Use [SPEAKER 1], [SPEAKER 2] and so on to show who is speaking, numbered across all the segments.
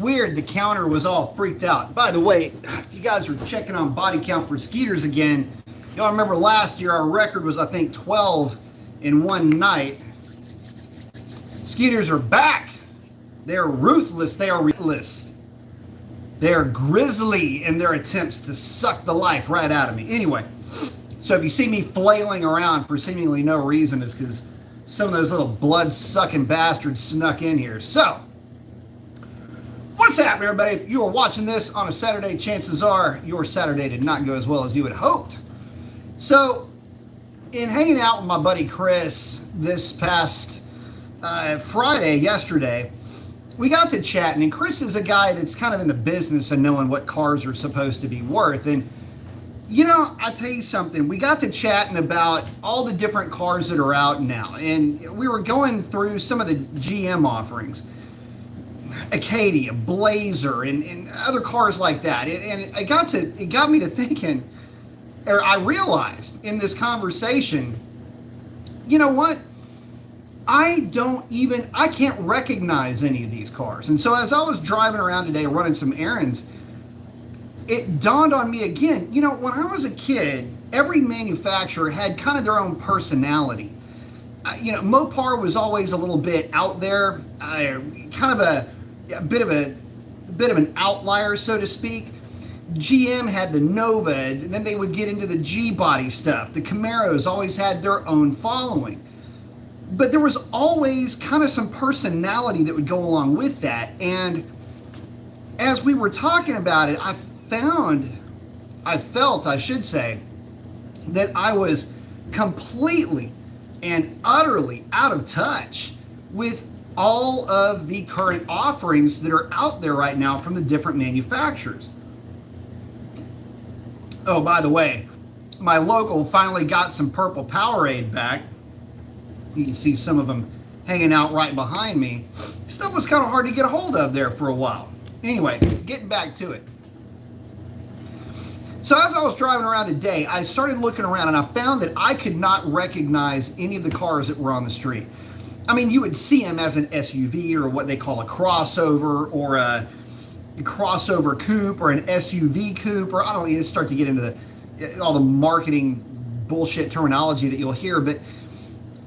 [SPEAKER 1] weird, the counter was all freaked out. By the way, if you guys are checking on body count for Skeeters again, y'all remember last year our record was, I think, 12 in one night. Skeeters are back. They're ruthless. They are relentless. They are grisly in their attempts to suck the life right out of me. Anyway, so if you see me flailing around for seemingly no reason, it's because some of those little blood-sucking bastards snuck in here. So, what's happening, everybody? If you are watching this on a Saturday, chances are your Saturday did not go as well as you had hoped. So, in hanging out with my buddy Chris this past Friday, yesterday, we got to chatting, and Chris is a guy that's kind of in the business of knowing what cars are supposed to be worth. And, you know, I'll tell you something. We got to chatting about all the different cars that are out now, and we were going through some of the GM offerings. Acadia, Blazer, and other cars like that. And it got me to thinking, or I realized in this conversation, you know what? I can't recognize any of these cars. And so as I was driving around today running some errands, it dawned on me again, you know, when I was a kid, every manufacturer had kind of their own personality. You know, Mopar was always a little bit out there, kind of a bit of an outlier, so to speak. GM had the Nova, and then they would get into the G-body stuff. The Camaros always had their own following. But there was always kind of some personality that would go along with that. And as we were talking about it, I felt, I should say, that I was completely and utterly out of touch with all of the current offerings that are out there right now from the different manufacturers. Oh, by the way, my local finally got some purple Powerade back. You can see some of them hanging out right behind me. Stuff was kind of hard to get a hold of there for a while. Anyway, getting back to it. So as I was driving around today, I started looking around and I found that I could not recognize any of the cars that were on the street. I mean, you would see them as an SUV or what they call a crossover or a crossover coupe or an SUV coupe, or I don't know, you start to get into all the marketing bullshit terminology that you'll hear, but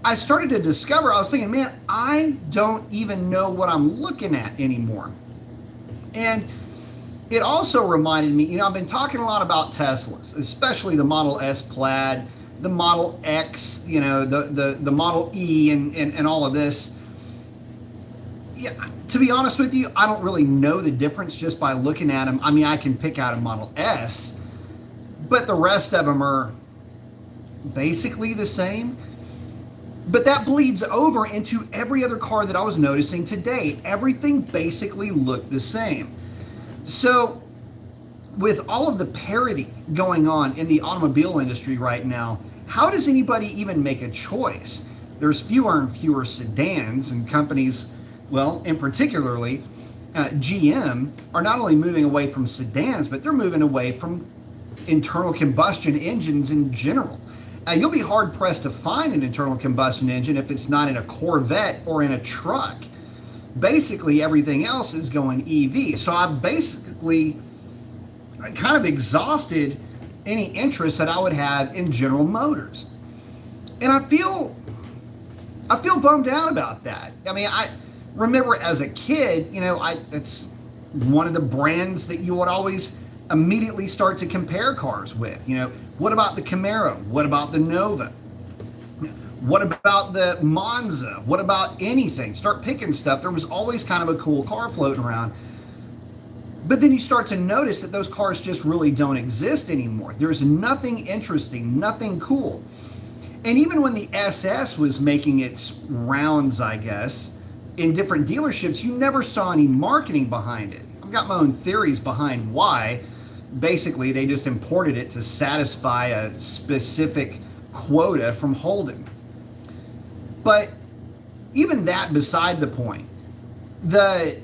[SPEAKER 1] I started to discover, I was thinking, man, I don't even know what I'm looking at anymore. And it also reminded me, you know, I've been talking a lot about Teslas, especially the Model S Plaid, the Model X, you know, the Model E and all of this. Yeah, to be honest with you, I don't really know the difference just by looking at them. I mean, I can pick out a Model S, but the rest of them are basically the same. But that bleeds over into every other car that I was noticing today. Everything basically looked the same. So with all of the parity going on in the automobile industry right now, how does anybody even make a choice? There's fewer and fewer sedans, and companies, well, in particularly GM, are not only moving away from sedans, but they're moving away from internal combustion engines in general. You'll be hard-pressed to find an internal combustion engine if it's not in a Corvette or in a truck. Basically, everything else is going EV. So I basically kind of exhausted any interest that I would have in General Motors. And I feel bummed out about that. I mean, I remember as a kid, you know, it's one of the brands that you would always immediately start to compare cars with. You know, what about the Camaro? What about the Nova? What about the Monza? What about anything? Start picking stuff. There was always kind of a cool car floating around. But then you start to notice that those cars just really don't exist anymore. There's nothing interesting, nothing cool. And even when the SS was making its rounds, I guess, in different dealerships, you never saw any marketing behind it. I've got my own theories behind why. Basically, they just imported it to satisfy a specific quota from Holden. But even that beside the point, the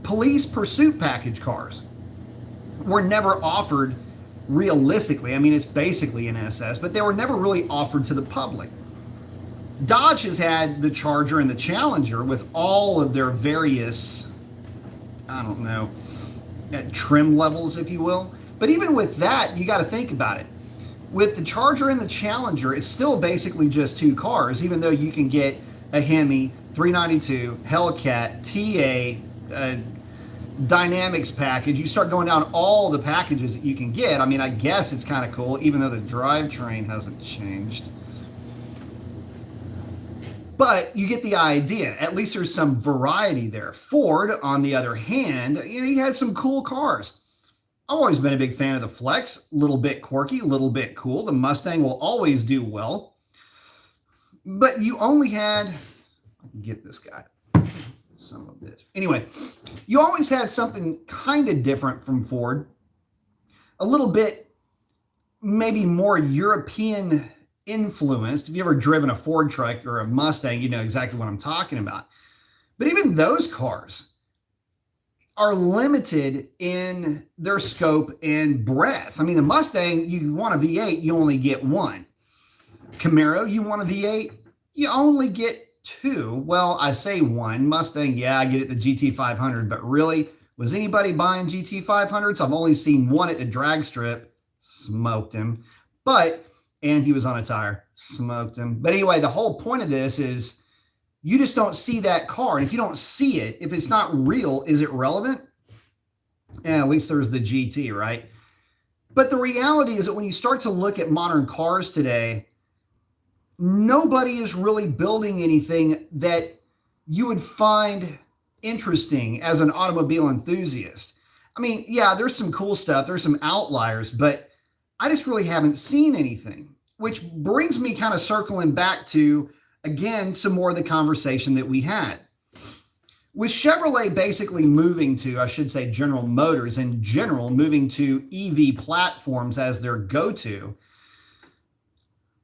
[SPEAKER 1] police pursuit package cars were never offered realistically. I mean, it's basically an SS, but they were never really offered to the public. Dodge has had the Charger and the Challenger with all of their various I don't know, trim levels, if you will. But even with that, you got to think about it. With the Charger and the Challenger, it's still basically just two cars, even though you can get a Hemi, 392, Hellcat, TA, Dynamics package. You start going down all the packages that you can get. I mean, I guess it's kind of cool, even though the drivetrain hasn't changed. But you get the idea. At least there's some variety there. Ford, on the other hand, he had some cool cars. I've always been a big fan of the Flex. A little bit quirky, a little bit cool. The Mustang will always do well. But you only had... I can get this guy. Son of a bitch. Anyway, you always had something kind of different from Ford. A little bit maybe more European influenced. If you've ever driven a Ford truck or a Mustang, you know exactly what I'm talking about. But even those cars are limited in their scope and breadth. I mean, the Mustang, you want a V8, you only get one. Camaro, you want a V8, you only get two. Well, I say one. Mustang, yeah, I get it, the GT500, but really, was anybody buying GT500s? I've only seen one at the drag strip. Smoked him. And he was on a tire. Smoked him. But anyway, the whole point of this is you just don't see that car. And if you don't see it, if it's not real, is it relevant? And at least there's the GT, right? But the reality is that when you start to look at modern cars today, nobody is really building anything that you would find interesting as an automobile enthusiast. I mean, yeah, there's some cool stuff. There's some outliers, but I just really haven't seen anything, which brings me kind of circling back to, again, some more of the conversation that we had. With Chevrolet basically moving to, I should say General Motors in general, moving to EV platforms as their go-to,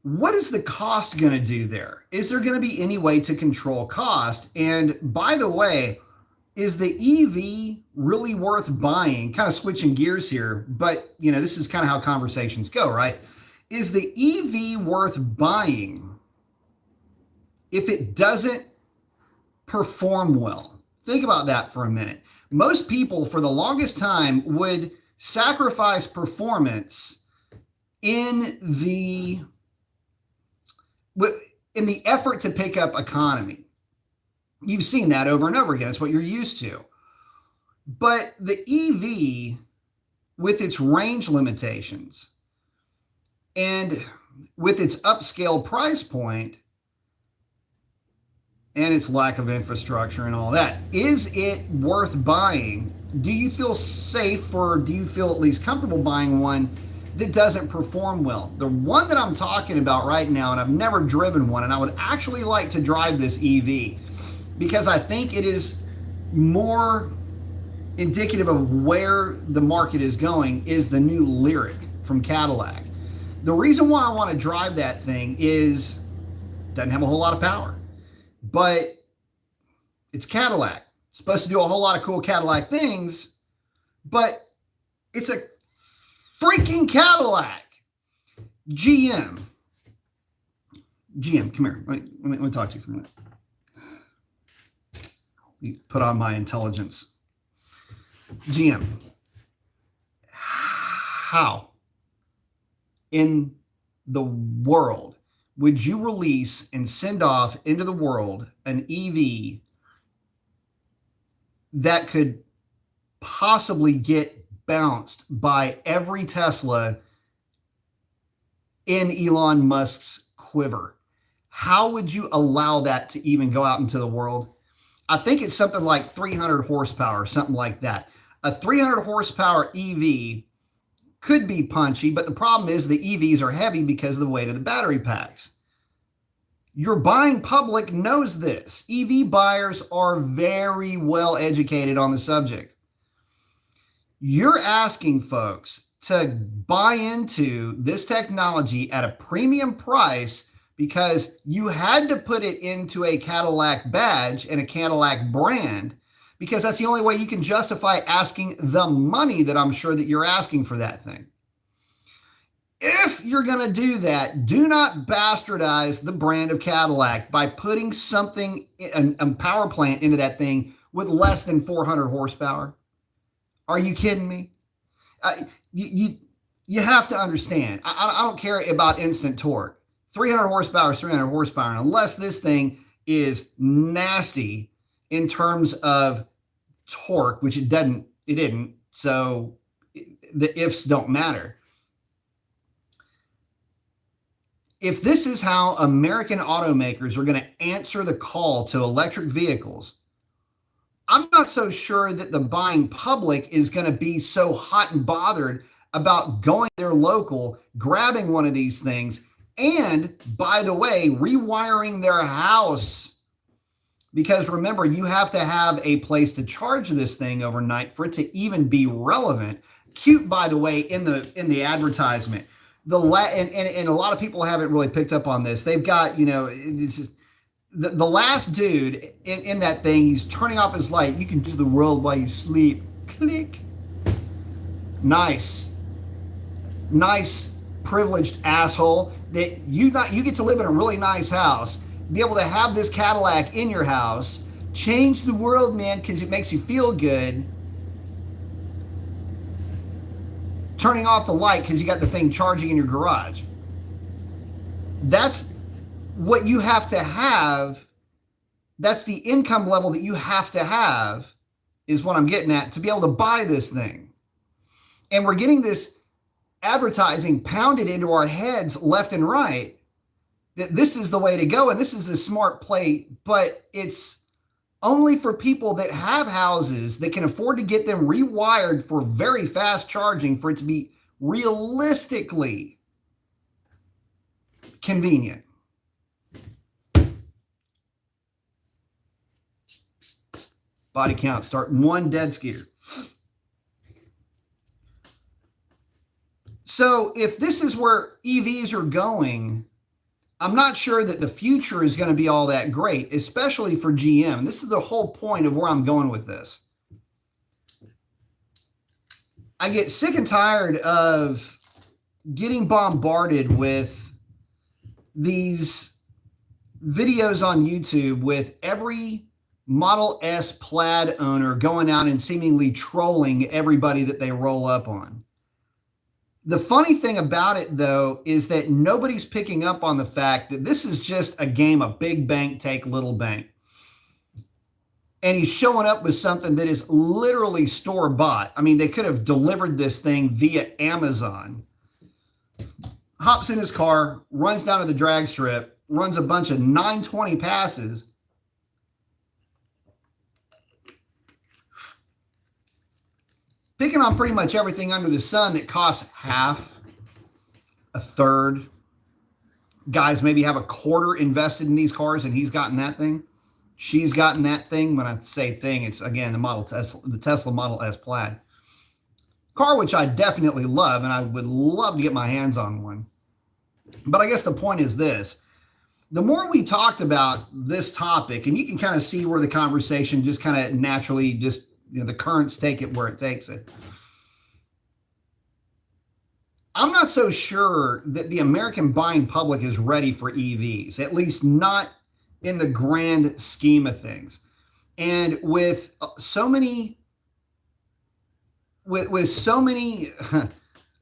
[SPEAKER 1] what is the cost going to do there? Is there going to be any way to control cost? And by the way, is the EV really worth buying? Kind of switching gears here, but this is kind of how conversations go, right? Is the EV worth buying if it doesn't perform well? Think about that for a minute. Most people for the longest time would sacrifice performance in the effort to pick up economy. You've seen that over and over again. It's what you're used to. But the EV, with its range limitations and with its upscale price point and its lack of infrastructure and all that, is it worth buying? Do you feel safe, or do you feel at least comfortable buying one that doesn't perform well? The one that I'm talking about right now, and I've never driven one, and I would actually like to drive this EV because I think it is more indicative of where the market is going, is the new Lyric from Cadillac. The reason why I want to drive that thing is it doesn't have a whole lot of power, but it's Cadillac. It's supposed to do a whole lot of cool Cadillac things, but it's a freaking Cadillac. GM, come here. Let me talk to you for a minute. Put on my intelligence. GM, how in the world would you release and send off into the world an EV that could possibly get bounced by every Tesla in Elon Musk's quiver? How would you allow that to even go out into the world? I think it's something like 300 horsepower, something like that. A 300 horsepower EV could be punchy, but the problem is the EVs are heavy because of the weight of the battery packs. Your buying public knows this. EV buyers are very well educated on the subject. You're asking folks to buy into this technology at a premium price because you had to put it into a Cadillac badge and a Cadillac brand, because that's the only way you can justify asking the money that I'm sure that you're asking for that thing. If you're going to do that, do not bastardize the brand of Cadillac by putting something, a power plant into that thing with less than 400 horsepower? Are you kidding me? You have to understand. I don't care about instant torque. 300 horsepower is 300 horsepower. And unless this thing is nasty in terms of torque, which it didn't. So the ifs don't matter. If this is how American automakers are going to answer the call to electric vehicles, I'm not so sure that the buying public is going to be so hot and bothered about going to their local, grabbing one of these things, and, by the way, rewiring their house. Because remember, you have to have a place to charge this thing overnight for it to even be relevant. Cute, by the way, in the advertisement. And a lot of people haven't really picked up on this. They've got, it's just, the last dude in that thing, he's turning off his light. You can do the world while you sleep. Click. Nice, privileged asshole that you get to live in a really nice house, be able to have this Cadillac in your house, change the world, man, because it makes you feel good. Turning off the light because you got the thing charging in your garage. That's what you have to have. That's the income level that you have to have, is what I'm getting at, to be able to buy this thing. And we're getting this advertising pounded into our heads left and right that this is the way to go and this is a smart play, but it's only for people that have houses that can afford to get them rewired for very fast charging for it to be realistically convenient. Body count, start one dead skier. So if this is where EVs are going, I'm not sure that the future is going to be all that great, especially for GM. This is the whole point of where I'm going with this. I get sick and tired of getting bombarded with these videos on YouTube with every Model S Plaid owner going out and seemingly trolling everybody that they roll up on. The funny thing about it, though, is that nobody's picking up on the fact that this is just a game of big bank take little bank. And he's showing up with something that is literally store-bought. I mean, they could have delivered this thing via Amazon. Hops in his car, runs down to the drag strip, runs a bunch of 920 passes. Picking on pretty much everything under the sun that costs half, a third. Guys maybe have a quarter invested in these cars and he's gotten that thing. She's gotten that thing. When I say thing, it's, again, the Tesla Model S Plaid. Car which I definitely love, and I would love to get my hands on one. But I guess the point is this. The more we talked about this topic, and you can kind of see where the conversation just kind of naturally just, the currents take it where it takes it. I'm not so sure that the American buying public is ready for EVs, at least not in the grand scheme of things. And with so many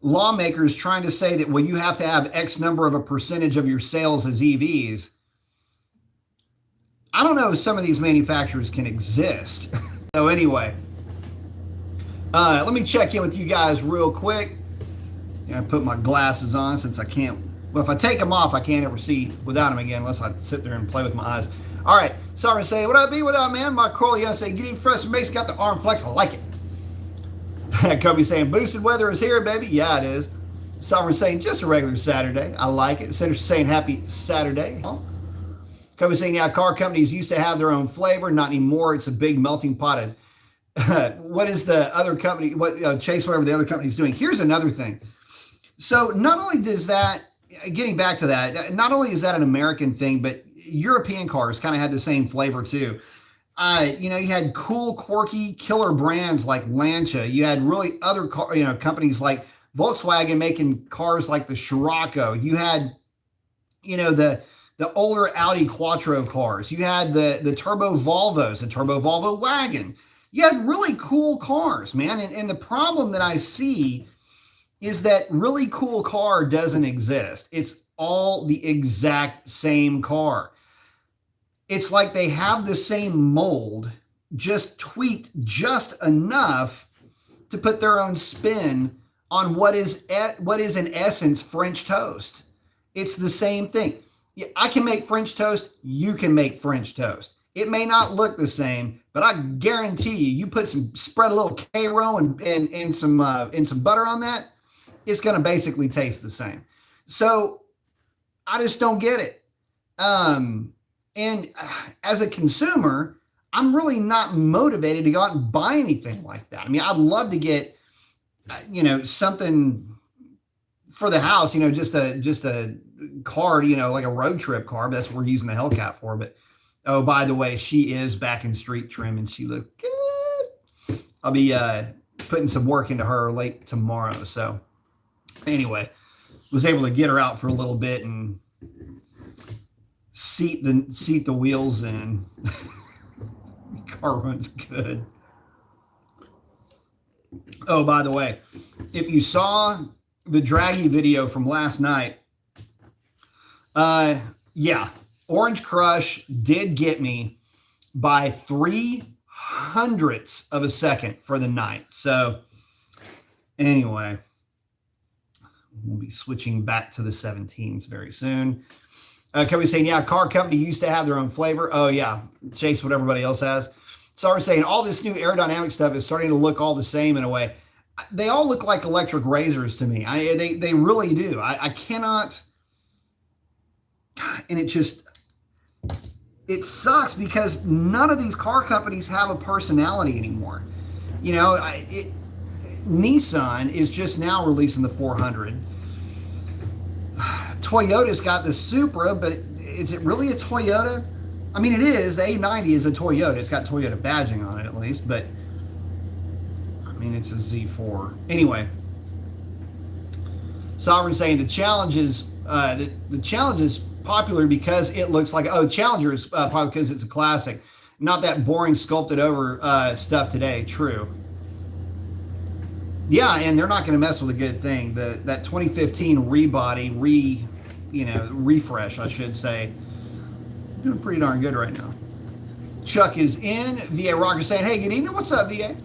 [SPEAKER 1] lawmakers trying to say that, well, you have to have X number of a percentage of your sales as EVs, I don't know if some of these manufacturers can exist. So anyway, let me check in with you guys real quick. I put my glasses on since I can't. Well, if I take them off, I can't ever see without them again unless I sit there and play with my eyes. All right, sorry to say, what up, B? What up, man? My Corley, say, get in front of base, got the arm flex. I like it. Kobe saying, boosted weather is here, baby. Yeah, it is. Sovereign saying, just a regular Saturday. I like it. Senator saying, happy Saturday. Huh? Kobe saying, yeah, car companies used to have their own flavor. Not anymore. It's a big melting pot of what is the other company, Chase, whatever the other company's doing. Here's another thing. So not only does that, getting back to that, not only is that an American thing, but European cars kind of had the same flavor too. You had cool, quirky, killer brands like Lancia. You had really other companies like Volkswagen making cars like the Scirocco. You had, the older Audi Quattro cars. You had the turbo Volvos, the turbo Volvo wagon. You had really cool cars, man. And the problem that I see is that really cool car doesn't exist. It's all the exact same car. It's like they have the same mold, just tweaked just enough to put their own spin on what is in essence French toast. It's the same thing. I can make French toast. You can make French toast. It may not look the same, but I guarantee you spread a little K-Row and some butter on that, it's going to basically taste the same. So I just don't get it. And as a consumer, I'm really not motivated to go out and buy anything like that. I mean, I'd love to get, something for the house, just a car, like a road trip car. But that's what we're using the Hellcat for. But, oh, by the way, she is back in street trim and she looks good. I'll be putting some work into her late tomorrow. So anyway, was able to get her out for a little bit and seat the wheels in. Car runs good. Oh, by the way, if you saw the Draggy video from last night, Orange Crush did get me by 0.03 of a second for the night. So anyway, we'll be switching back to the 17s very soon. Kobe's saying, yeah, car company used to have their own flavor. Oh, yeah. Chase what everybody else has. So we're saying all this new aerodynamic stuff is starting to look all the same in a way. They all look like electric razors to me. They really do. I cannot. And it sucks because none of these car companies have a personality anymore. Nissan is just now releasing the 400. Toyota's got the Supra, but is it really a Toyota? I mean, it is. The A90 is a Toyota. It's got Toyota badging on it at least, but I mean, it's a Z4. Anyway, Sovereign saying the Challenge is popular because it looks like, Challenger is popular because it's a classic. Not that boring sculpted over stuff today. True. Yeah, and they're not going to mess with a good thing. That 2015 refresh, I should say, doing pretty darn good right now. Chuck is in. VA Rocker saying, hey, good evening. What's up, VA?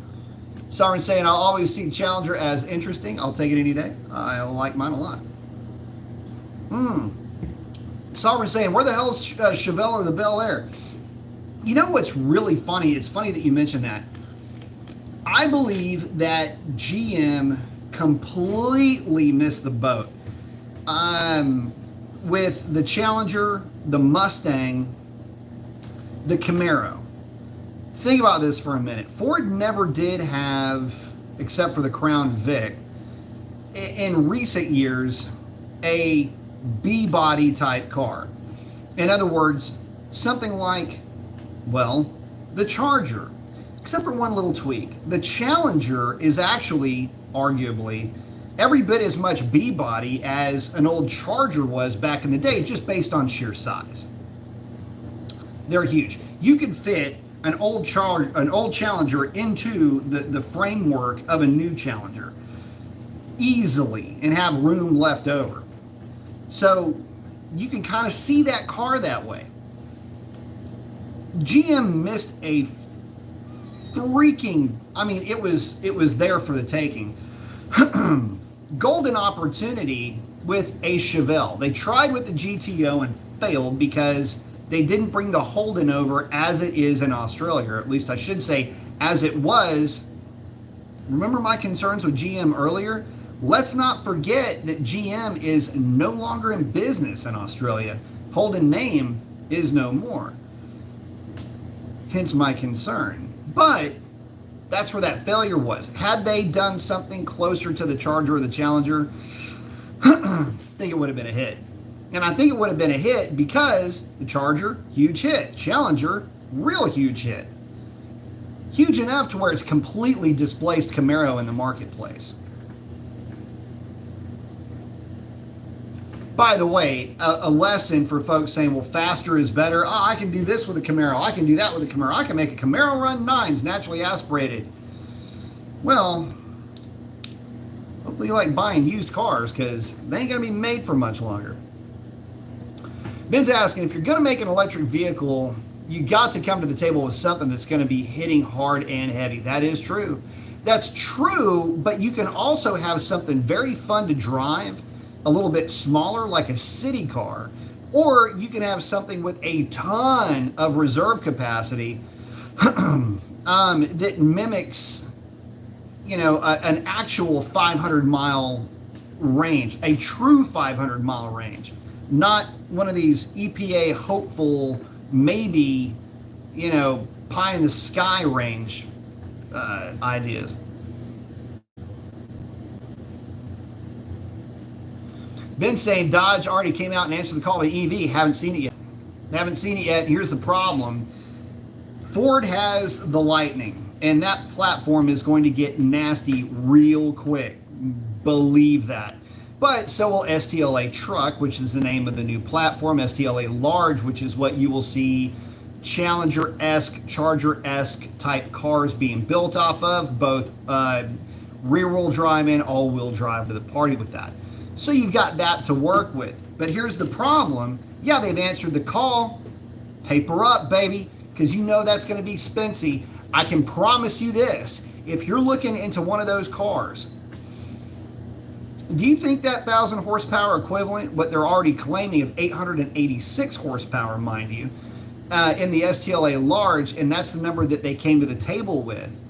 [SPEAKER 1] Sovereign saying, I'll always see Challenger as interesting. I'll take it any day. I like mine a lot. Sovereign saying, where the hell is Chevelle or the Bel Air? You know what's really funny? It's funny that you mentioned that. I believe that GM completely missed the boat with the Challenger, the Mustang, the Camaro. Think about this for a minute. Ford never did have, except for the Crown Vic, in recent years, a B-body type car. In other words, something like, the Charger. Except for one little tweak. The Challenger is actually, arguably, every bit as much B-body as an old Charger was back in the day, just based on sheer size. They're huge. You could fit an old Challenger into the framework of a new Challenger easily and have room left over. So you can kind of see that car that way. GM missed a it was there for the taking. Golden opportunity with a Chevelle. They tried with the GTO and failed because they didn't bring the Holden over as it is in Australia, or at least I should say as it was. Remember my concerns with GM earlier? Let's not forget that GM is no longer in business in Australia. Holden name is no more. Hence my concern. But that's where that failure was. Had they done something closer to the Charger or the Challenger, I think it would have been a hit. And I think it would have been a hit because the Charger, huge hit. Challenger, real huge hit. Huge enough to where it's completely displaced Camaro in the marketplace. By the way, a lesson for folks saying, well, faster is better. Oh, I can do this with a Camaro. I can do that with a Camaro. I can make a Camaro run 9s naturally aspirated. Well, hopefully you like buying used cars because they ain't going to be made for much longer. Ben's asking, if you're going to make an electric vehicle, you got to come to the table with something that's going to be hitting hard and heavy. That is true. That's true, but you can also have something very fun to drive, a little bit smaller, like a city car, or you can have something with a ton of reserve capacity that mimics, an actual 500-mile range, a true 500-mile range, not one of these EPA hopeful, maybe, pie in the sky range ideas. Ben saying Dodge already came out and answered the call to EV. Haven't seen it yet. Here's the problem. Ford has the Lightning, and that platform is going to get nasty real quick. Believe that. But so will STLA Truck, which is the name of the new platform. STLA Large, which is what you will see Challenger-esque, Charger-esque type cars being built off of, both rear-wheel drive and all-wheel drive to the party with that. So you've got that to work with. But here's the problem. Yeah, they've answered the call. Paper up, baby, because that's going to be spency. I can promise you this. If you're looking into one of those cars, do you think that 1,000 horsepower equivalent, what they're already claiming of 886 horsepower, mind you, in the STLA Large, and that's the number that they came to the table with,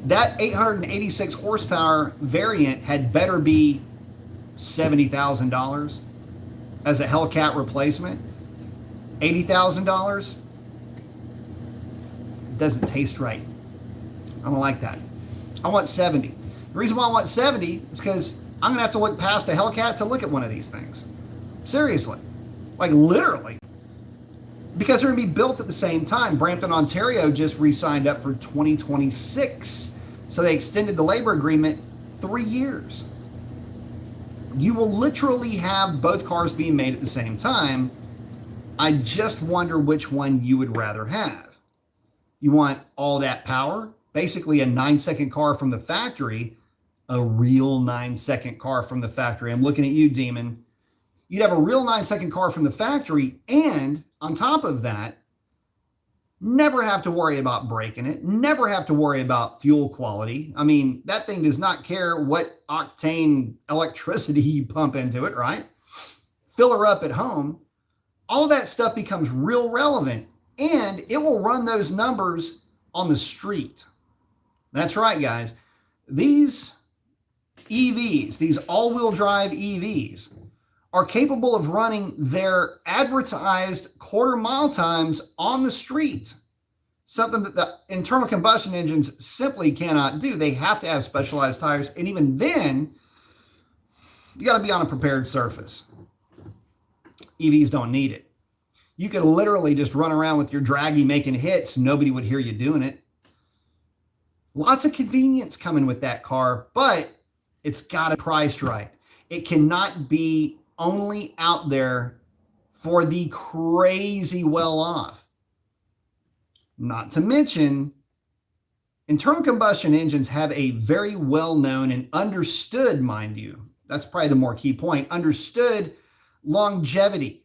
[SPEAKER 1] that 886 horsepower variant had better be $70,000 as a Hellcat replacement? $80,000? Doesn't taste right. I don't like that. I want 70. The reason why I want 70 is because I'm going to have to look past a Hellcat to look at one of these things. Seriously. Like literally. Because they're going to be built at the same time. Brampton, Ontario just re-signed up for 2026. So they extended the labor agreement 3 years. You will literally have both cars being made at the same time. I just wonder which one you would rather have. You want all that power? Basically a 9-second car from the factory, a real 9-second car from the factory. I'm looking at you, Demon. You'd have a real 9-second car from the factory, and on top of that, never have to worry about braking it, never have to worry about fuel quality. I mean, that thing does not care what octane electricity you pump into it, right? Fill her up at home. All of that stuff becomes real relevant, and it will run those numbers on the street. That's right, guys. These EVs, these all-wheel drive EVs, are capable of running their advertised quarter-mile times on the street. Something that the internal combustion engines simply cannot do. They have to have specialized tires, and even then, you got to be on a prepared surface. EVs don't need it. You could literally just run around with your draggy making hits. Nobody would hear you doing it. Lots of convenience coming with that car, but it's got to be priced right. It cannot be only out there for the crazy well-off. Not to mention, internal combustion engines have a very well-known and understood, mind you, that's probably the more key point, understood longevity.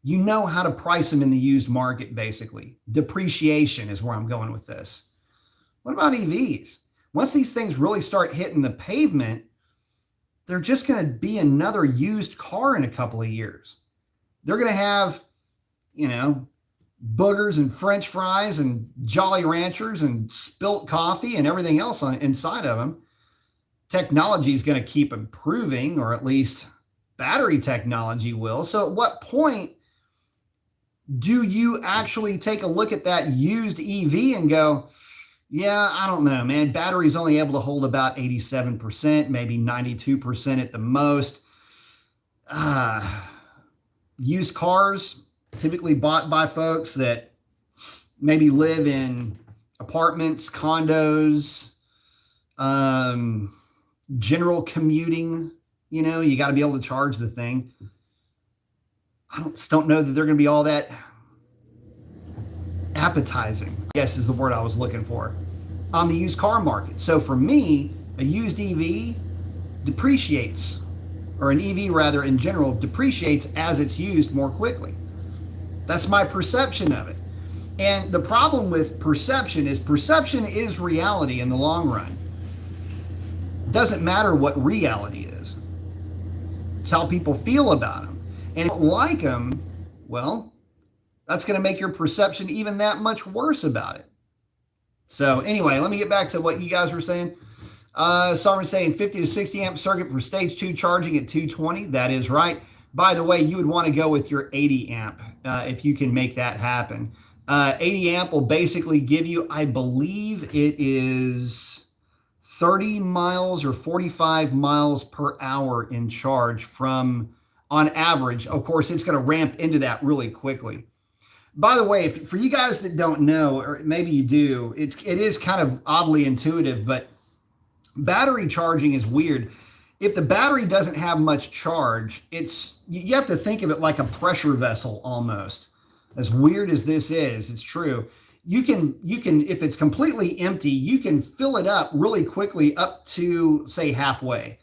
[SPEAKER 1] You know how to price them in the used market, basically. Depreciation is where I'm going with this. What about EVs? Once these things really start hitting the pavement, they're just going to be another used car in a couple of years. They're going to have, boogers and French fries and Jolly Ranchers and spilt coffee and everything else inside of them. Technology is going to keep improving, or at least battery technology will. So at what point do you actually take a look at that used EV and go, yeah, I don't know, man. Battery's only able to hold about 87%, maybe 92% at the most. Used cars, typically bought by folks that maybe live in apartments, condos, general commuting You know, you got to be able to charge the thing. Just don't know that they're going to be all that appetizing, I guess is the word I was looking for, on the used car market. So for me, a used EV depreciates, or an EV rather in general depreciates as it's used more quickly. That's my perception of it. And the problem with perception is reality in the long run. It doesn't matter what reality is. It's how people feel about them. And if you don't like them, well, that's going to make your perception even that much worse about it. So anyway, let me get back to what you guys were saying. Someone's saying 50 to 60 amp circuit for stage 2 charging at 220. That is right. By the way, you would want to go with your 80 amp if you can make that happen. 80 amp will basically give you, I believe it is 30 miles or 45 miles per hour in charge from, on average. Of course, it's going to ramp into that really quickly. By the way, for you guys that don't know, or maybe you do, it is kind of oddly intuitive, but battery charging is weird. If the battery doesn't have much charge, you have to think of it like a pressure vessel almost. As weird as this is, it's true. You can, if it's completely empty, you can fill it up really quickly up to, say, halfway.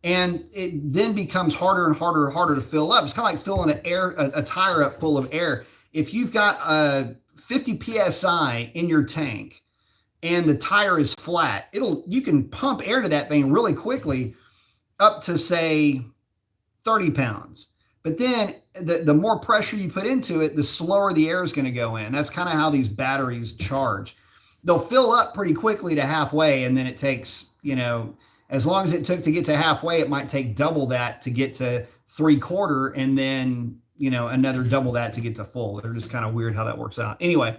[SPEAKER 1] And it then becomes harder and harder and harder to fill up. It's kind of like filling a tire up full of air. If you've got a 50 PSI in your tank and the tire is flat, you can pump air to that thing really quickly up to, say, 30 pounds. But then the more pressure you put into it, the slower the air is going to go in. That's kind of how these batteries charge. They'll fill up pretty quickly to halfway, and then it takes, as long as it took to get to halfway, it might take double that to get to 3/4, and then, another double that to get to full. They're just kind of weird how that works out. Anyway,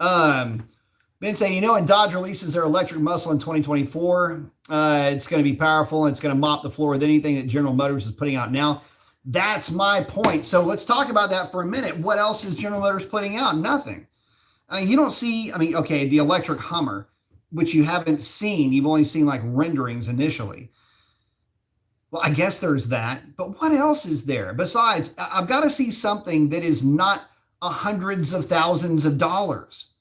[SPEAKER 1] Ben saying, and Dodge releases their electric muscle in 2024. It's going to be powerful, and it's going to mop the floor with anything that General Motors is putting out now. That's my point. So let's talk about that for a minute. What else is General Motors putting out? Nothing. You don't see, the electric Hummer, which you haven't seen. You've only seen like renderings initially. Well, I guess there's that. But what else is there? Besides, I've got to see something that is not hundreds of thousands of dollars.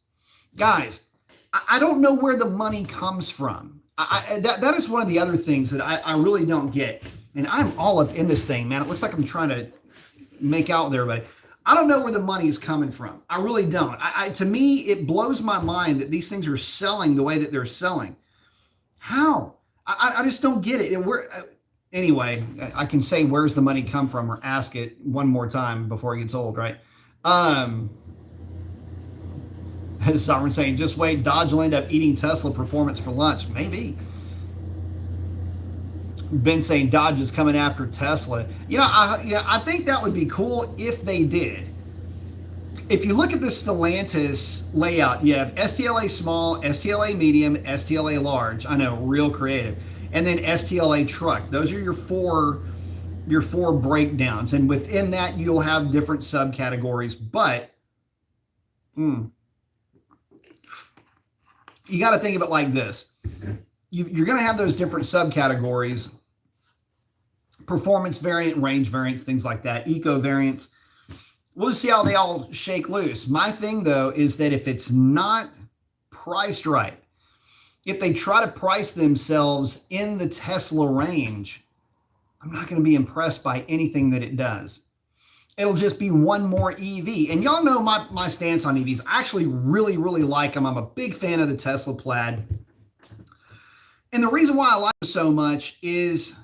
[SPEAKER 1] Guys, I don't know where the money comes from. That is one of the other things that I really don't get. And I'm all up in this thing, man. It looks like I'm trying to make out with everybody. I don't know where the money is coming from. I really don't. To me, it blows my mind that these things are selling the way that they're selling. How? I just don't get it. Anyway, I can say where's the money come from, or ask it one more time before it gets old, right? Sovereign saying, just wait, Dodge will end up eating Tesla performance for lunch. Maybe. Ben saying Dodge is coming after Tesla. I think that would be cool if they did. If you look at the Stellantis layout, you have STLA small, STLA medium, STLA large. I know, real creative. And then STLA truck. Those are your four breakdowns. And within that, you'll have different subcategories. But you got to think of it like this. You're going to have those different subcategories: performance variant, range variants, things like that, eco variants. We'll just see how they all shake loose. My thing, though, is that if it's not priced right, if they try to price themselves in the Tesla range, I'm not going to be impressed by anything that it does. It'll just be one more EV. And y'all know my stance on EVs. I actually really, really like them. I'm a big fan of the Tesla Plaid. And the reason why I like it so much is,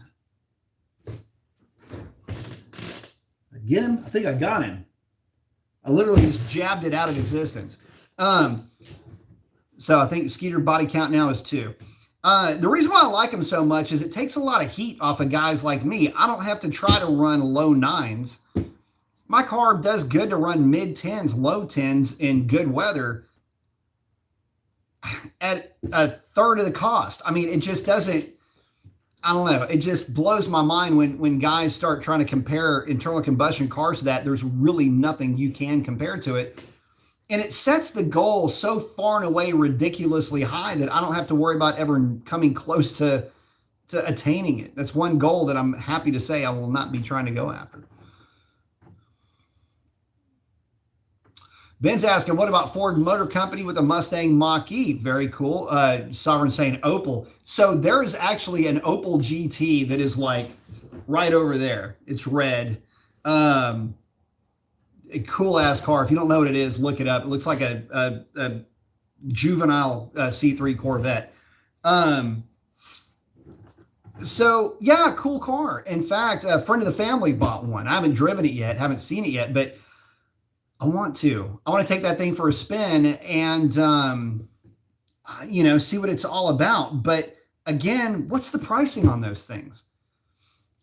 [SPEAKER 1] get him? I think I got him. I literally just jabbed it out of existence. So I think Skeeter body count now is 2. The reason why I like them so much is it takes a lot of heat off of guys like me. I don't have to try to run low 9s. My car does good to run mid 10s, low 10s in good weather at a third of the cost. It just doesn't, I don't know. It just blows my mind when guys start trying to compare internal combustion cars to that. There's really nothing you can compare to it. And it sets the goal so far and away ridiculously high that I don't have to worry about ever coming close to to attaining it. That's one goal that I'm happy to say I will not be trying to go after. Ben's asking, what about Ford Motor Company with a Mustang Mach-E? Very cool. Sovereign saying Opel. So there is actually an Opel GT that is like right over there. It's red. A cool ass car. If you don't know what it is, look it up. It looks like a juvenile C3 Corvette. So yeah, cool car. In fact, a friend of the family bought one. I haven't driven it yet, haven't seen it yet, but I want to take that thing for a spin and, see what it's all about. But again, what's the pricing on those things?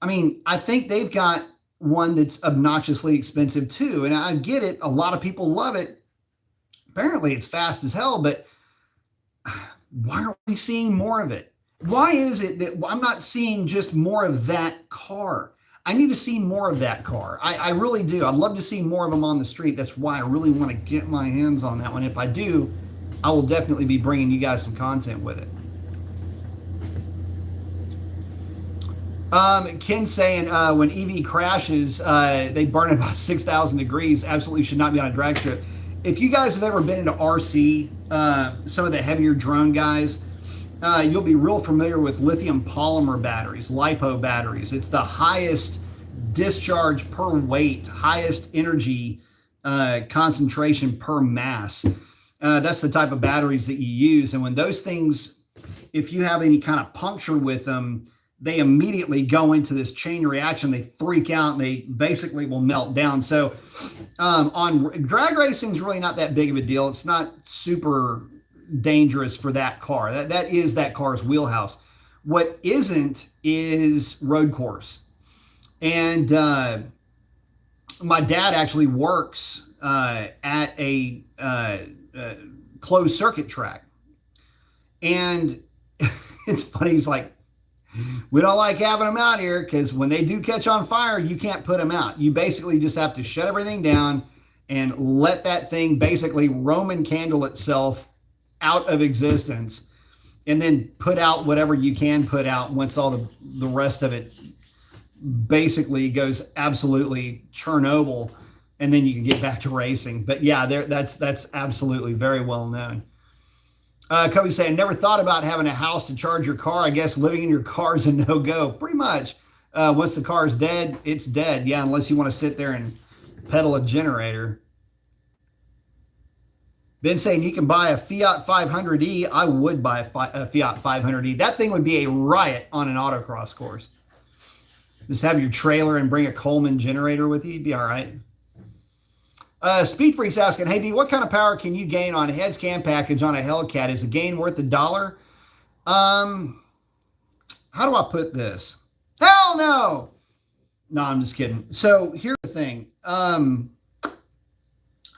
[SPEAKER 1] I mean, I think they've got one that's obnoxiously expensive too. And I get it. A lot of people love it. Apparently it's fast as hell, but why aren't we seeing more of it? Why is it that I'm not seeing just more of that car? I need to see more of that car. I really do. I'd love to see more of them on the street. That's why I really want to get my hands on that one. If I do, I will definitely be bringing you guys some content with it. Ken's saying when EV crashes, they burn at about 6,000 degrees. Absolutely should not be on a drag strip. If you guys have ever been into RC, some of the heavier drone guys, you'll be real familiar with lithium polymer batteries, LiPo batteries. It's the highest discharge per weight, highest energy concentration per mass. That's the type of batteries that you use. And when those things, if you have any kind of puncture with them, they immediately go into this chain reaction. They freak out and they basically will melt down. So on drag racing is really not that big of a deal. It's not super dangerous for that car. That is that car's wheelhouse. What isn't is road course. And my dad actually works at a closed circuit track. And it's funny. He's like, we don't like having them out here because when they do catch on fire, you can't put them out. You basically just have to shut everything down and let that thing basically Roman candle itself out of existence and then put out whatever you can put out once all the rest of it basically goes absolutely Chernobyl, and then you can get back to racing. But yeah, that's absolutely very well known. Kobe's saying, never thought about having a house to charge your car. I guess living in your car is a no-go. Pretty much. Once the car is dead, it's dead. Yeah, unless you want to sit there and pedal a generator. Ben saying you can buy a Fiat 500e. I would buy a Fiat 500e. That thing would be a riot on an autocross course. Just have your trailer and bring a Coleman generator with you. You'd be all right. Speed Freak's asking, hey, B, what kind of power can you gain on a heads cam package on a Hellcat? Is a gain worth $1? How do I put this? Hell no! No, I'm just kidding. So here's the thing.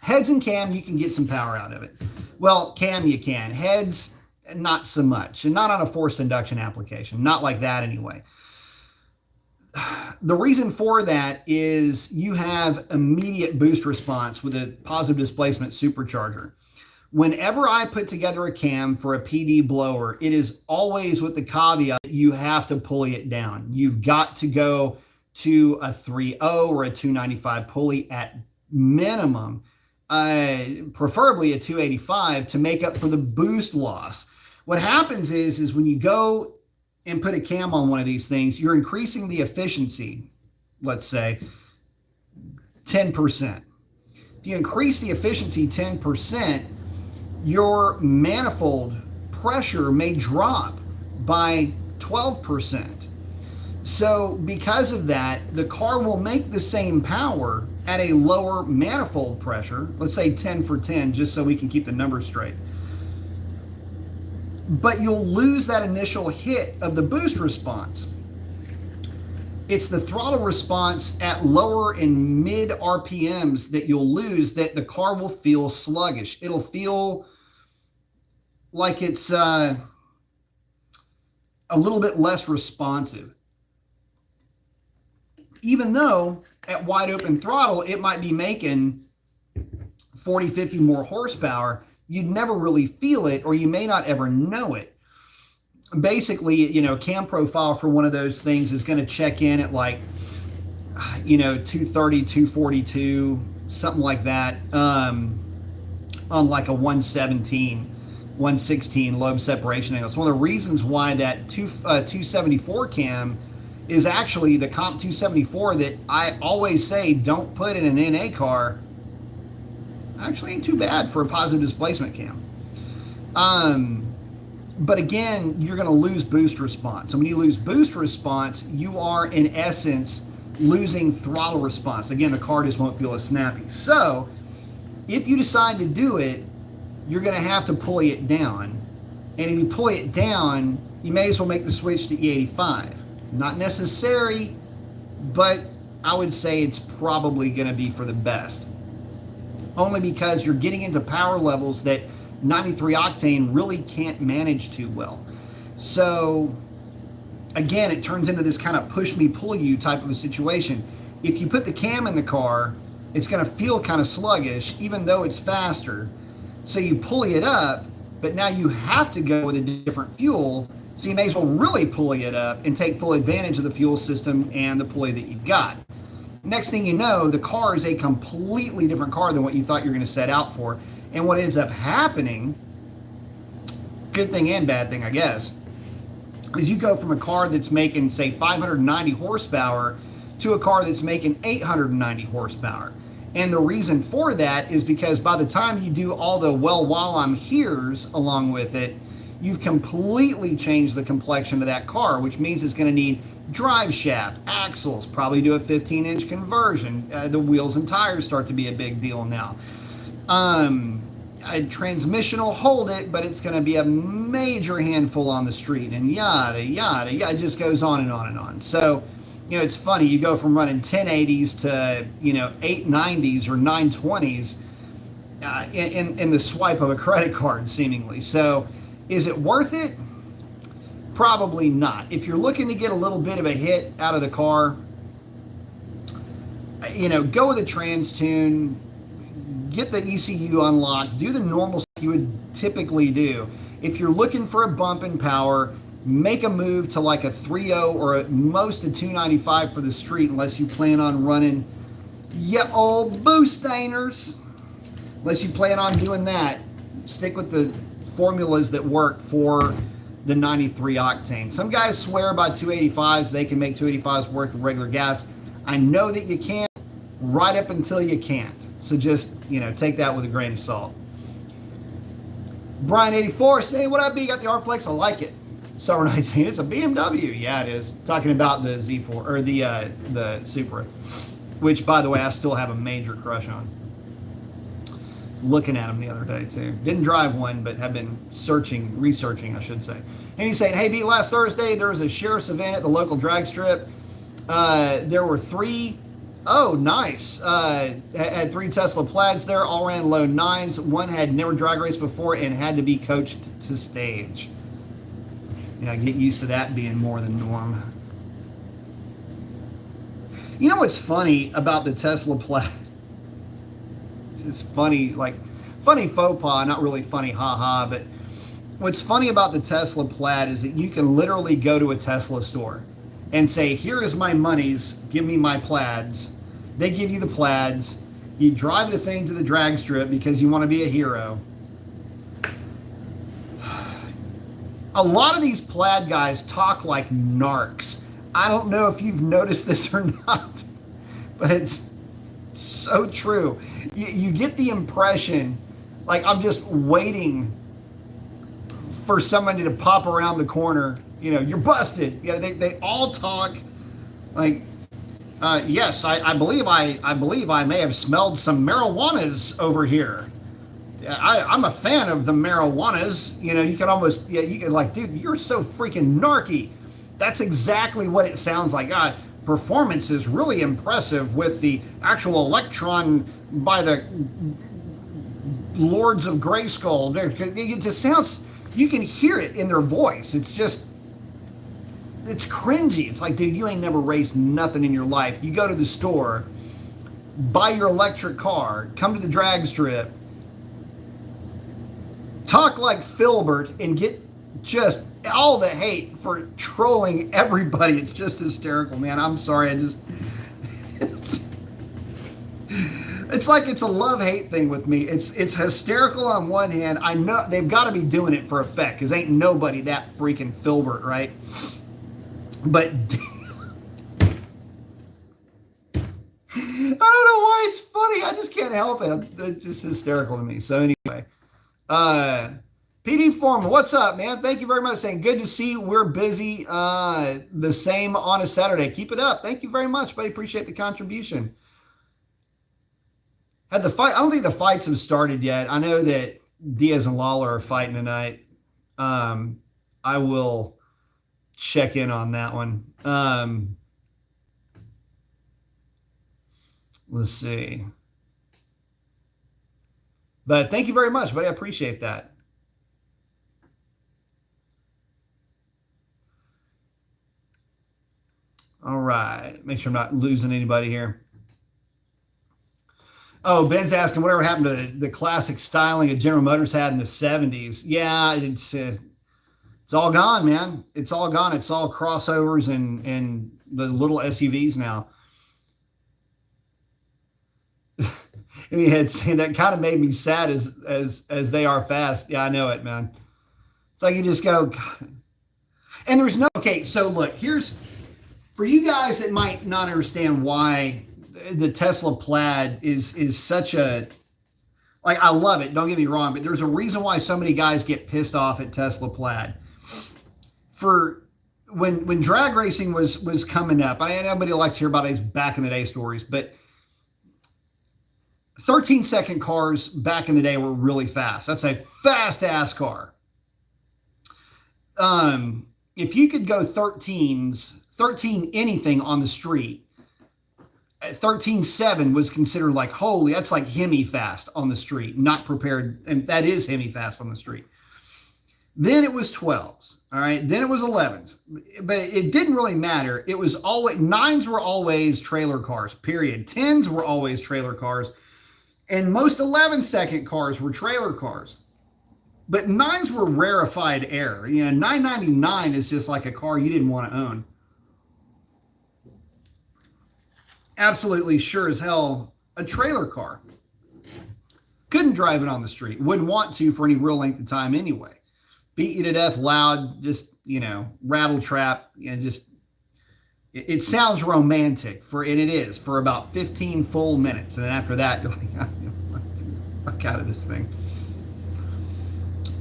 [SPEAKER 1] Heads and cam, you can get some power out of it. Well, cam you can. Heads, not so much. And not on a forced induction application. Not like that anyway. The reason for that is you have immediate boost response with a positive displacement supercharger. Whenever I put together a cam for a PD blower, it is always with the caveat that you have to pulley it down. You've got to go to a 3.0 or a 295 pulley at minimum, preferably a 285 to make up for the boost loss. What happens is when you go and put a cam on one of these things, you're increasing the efficiency, let's say, 10%. If you increase the efficiency 10%, your manifold pressure may drop by 12%. So because of that, the car will make the same power at a lower manifold pressure, let's say 10 for 10, just so we can keep the numbers straight. But you'll lose that initial hit of the boost response. It's the throttle response at lower and mid RPMs that you'll lose, that the car will feel sluggish. It'll feel like it's a little bit less responsive. Even though at wide open throttle, it might be making 40, 50 more horsepower, you'd never really feel it, or you may not ever know it. basically, cam profile for one of those things is going to check in at like, 230, 242, something like that, on like a 117, 116 lobe separation angle. It's one of the reasons why that 274 cam is actually the Comp 274 that I always say don't put in an NA car. Actually ain't too bad for a positive displacement cam. But again, you're going to lose boost response. So when you lose boost response, you are in essence losing throttle response. Again, the car just won't feel as snappy. So if you decide to do it, you're going to have to pulley it down. And if you pulley it down, you may as well make the switch to E85. Not necessary, but I would say it's probably going to be for the best. Only because you're getting into power levels that 93 octane really can't manage too well. So again, it turns into this kind of push me, pull you type of a situation. If you put the cam in the car, it's going to feel kind of sluggish, even though it's faster. So you pulley it up, but now you have to go with a different fuel. So you may as well really pulley it up and take full advantage of the fuel system and the pulley that you've got. Next thing you know, the car is a completely different car than what you thought you were going to set out for. And what ends up happening, good thing and bad thing, I guess, is you go from a car that's making, say, 590 horsepower to a car that's making 890 horsepower. And the reason for that is because by the time you do all the well while I'm here's along with it, you've completely changed the complexion of that car, which means it's going to need drive shaft, axles, probably do a 15-inch conversion. The wheels and tires start to be a big deal now. A transmission will hold it, but it's going to be a major handful on the street, and yada, yada, yada. It just goes on and on and on. So, it's funny. You go from running 1080s to, 890s or 920s in the swipe of a credit card, seemingly. So, is it worth it? Probably not. If you're looking to get a little bit of a hit out of the car, go with a trans tune. Get the ECU unlocked, do the normal stuff you would typically do. If you're looking for a bump in power, make a move to like a 3.0 or at most a 295 for the street, unless you plan on running old boost stainers. Unless you plan on doing that, stick with the formulas that work for the 93 octane. Some guys swear by 285s, they can make 285s work with regular gas. I know that you can't, right up until you can't. So just, take that with a grain of salt. Brian84 saying, what up, B? Got the R-Flex? I like it. Summer Night saying, it's a BMW. Yeah, it is. Talking about the Z4, or the Supra. Which, by the way, I still have a major crush on. Looking at them the other day, too. Didn't drive one, but have been researching, I should say. And he's saying, hey, B, last Thursday, there was a sheriff's event at the local drag strip. There were 3... Oh, nice. Had 3 Tesla Plaids there, all ran low 9s. One had never drag raced before and had to be coached to stage. Yeah, get used to that being more than norm. You know what's funny about the Tesla Plaid? It's funny, funny faux pas, not really funny haha, but what's funny about the Tesla Plaid is that you can literally go to a Tesla store and say, here is my monies, give me my plaids. They give you the plaids. You drive the thing to the drag strip because you want to be a hero. A lot of these plaid guys talk like narcs. I don't know if you've noticed this or not, but it's so true. You get the impression, like I'm just waiting for somebody to pop around the corner. You're busted. They all talk like, yes, I believe I may have smelled some marijuanas over here. I'm a fan of the marijuanas. You can almost, you can like, dude, you're so freaking narky. That's exactly what it sounds like. Performance is really impressive with the actual Electron by the Lords of Grayskull. It just sounds, you can hear it in their voice. It's just, it's cringy. It's like, dude, you ain't never raced nothing in your life. You go to the store, buy your electric car, come to the drag strip, talk like Filbert, and get just all the hate for trolling everybody. It's just hysterical, man. I'm sorry. It's, it's like it's a love-hate thing with me. It's hysterical on one hand. I know they've got to be doing it for effect because ain't nobody that freaking filbert, right? But I don't know why it's funny. I just can't help it. It's just hysterical to me. So anyway, PD Foreman, what's up, man? Thank you very much. Saying good to see. We're busy. The same on a Saturday. Keep it up. Thank you very much, buddy. Appreciate the contribution. Had the fight. I don't think the fights have started yet. I know that Diaz and Lawler are fighting tonight. I will check in on that one. Let's see. But thank you very much, buddy. I appreciate that. All right. Make sure I'm not losing anybody here. Oh, Ben's asking whatever happened to the classic styling that General Motors had in the 70s. Yeah, it's all gone, man. It's all gone. It's all crossovers and the little SUVs now. And he had saying that kind of made me sad as they are fast. Yeah, I know it, man. It's like you just go, God. And there's no, okay, so look, here's, for you guys that might not understand why the Tesla Plaid is such a, like, I love it, don't get me wrong, but there's a reason why so many guys get pissed off at Tesla Plaid. For when drag racing was coming up, I know nobody likes to hear about these back in the day stories, but 13-second cars back in the day were really fast. That's a fast-ass car. If you could go 13 anything on the street, 13.7 was considered like, holy, that's like Hemi fast on the street, not prepared. And that is Hemi fast on the street. Then it was 12s. All right. Then it was 11s, but it didn't really matter. It was always, 9s were always trailer cars, period. 10s were always trailer cars. And most 11-second cars were trailer cars. But 9s were rarefied air. You know, 999 is just like a car you didn't want to own. Absolutely sure as hell a trailer car. Couldn't drive it on the street. Wouldn't want to for any real length of time anyway. Beat you to death loud, just, you know, rattle trap, you know, just, it sounds romantic for, and it is, for about 15 full minutes. And then after that, you're like, fuck out of this thing.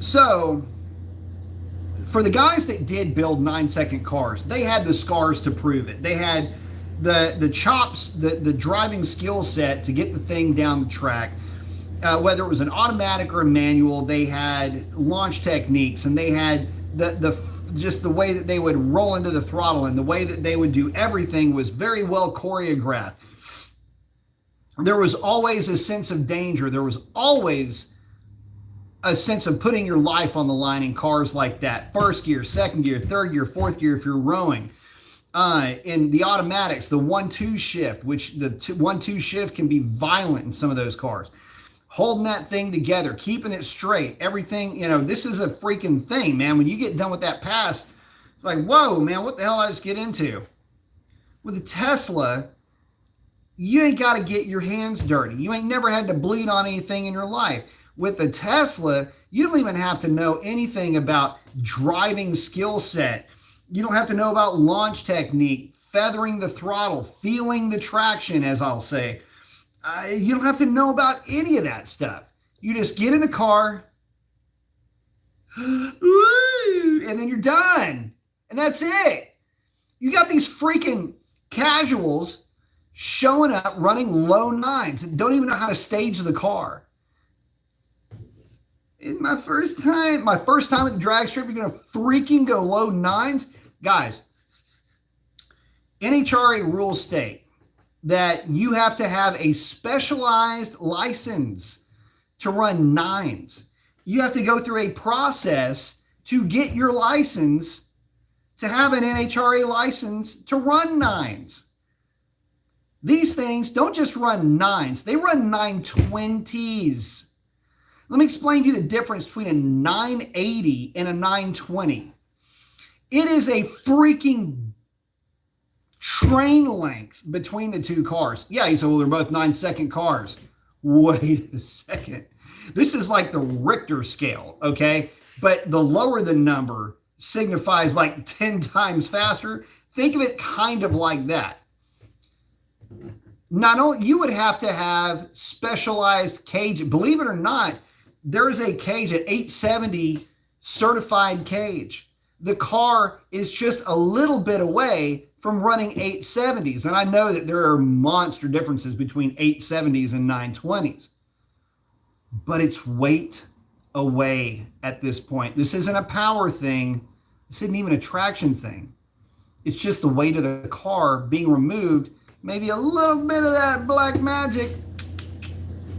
[SPEAKER 1] So, for the guys that did build 9-second cars, they had the scars to prove it. They had the chops, the driving skill set to get the thing down the track. Whether it was an automatic or a manual, they had launch techniques, and they had just the way that they would roll into the throttle and the way that they would do everything was very well choreographed. There was always a sense of danger. There was always a sense of putting your life on the line in cars like that. First gear, second gear, third gear, fourth gear if you're rowing. In the automatics, the 1-2 shift, which the 1-2 shift can be violent in some of those cars. Holding that thing together, keeping it straight, everything, you know, this is a freaking thing, man. When you get done with that pass, it's like, whoa, man, what the hell did I just get into? With a Tesla, you ain't got to get your hands dirty. You ain't never had to bleed on anything in your life. With a Tesla, you don't even have to know anything about driving skill set. You don't have to know about launch technique, feathering the throttle, feeling the traction, as I'll say. You don't have to know about any of that stuff. You just get in the car, and then you're done. And that's it. You got these freaking casuals showing up running low 9s and don't even know how to stage the car. It's my first time at the drag strip, you're going to freaking go low 9s? Guys, NHRA rules state that you have to have a specialized license to run 9s. You have to go through a process to get your license to have an NHRA license to run 9s. These things don't just run 9s, they run 920s. Let me explain to you the difference between a 980 and a 920. It is a freaking train length between the two cars. Yeah, he said, well, they're both 9-second cars. Wait a second. This is like the Richter scale, okay? But the lower the number signifies like 10 times faster. Think of it kind of like that. Not only you would have to have specialized cage. Believe it or not, there is a cage at 870 certified cage. The car is just a little bit away from running 870s. And I know that there are monster differences between 870s and 920s. But it's weight away at this point. This isn't a power thing. This isn't even a traction thing. It's just the weight of the car being removed. Maybe a little bit of that black magic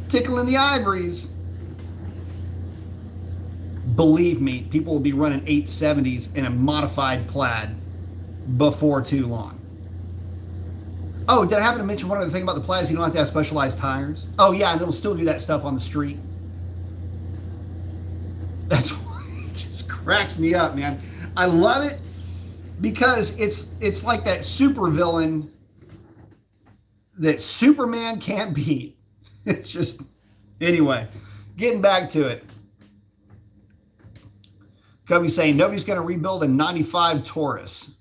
[SPEAKER 1] tickling the ivories. Believe me, people will be running 870s in a modified Plaid before too long. Oh, did I happen to mention one other thing about the Plaids? You don't have to have specialized tires. Oh yeah, and it'll still do that stuff on the street. That's why it just cracks me up, man. I love it because it's like that super villain that Superman can't beat. It's just, anyway, getting back to it. Kobe's saying nobody's going to rebuild a 95 Taurus.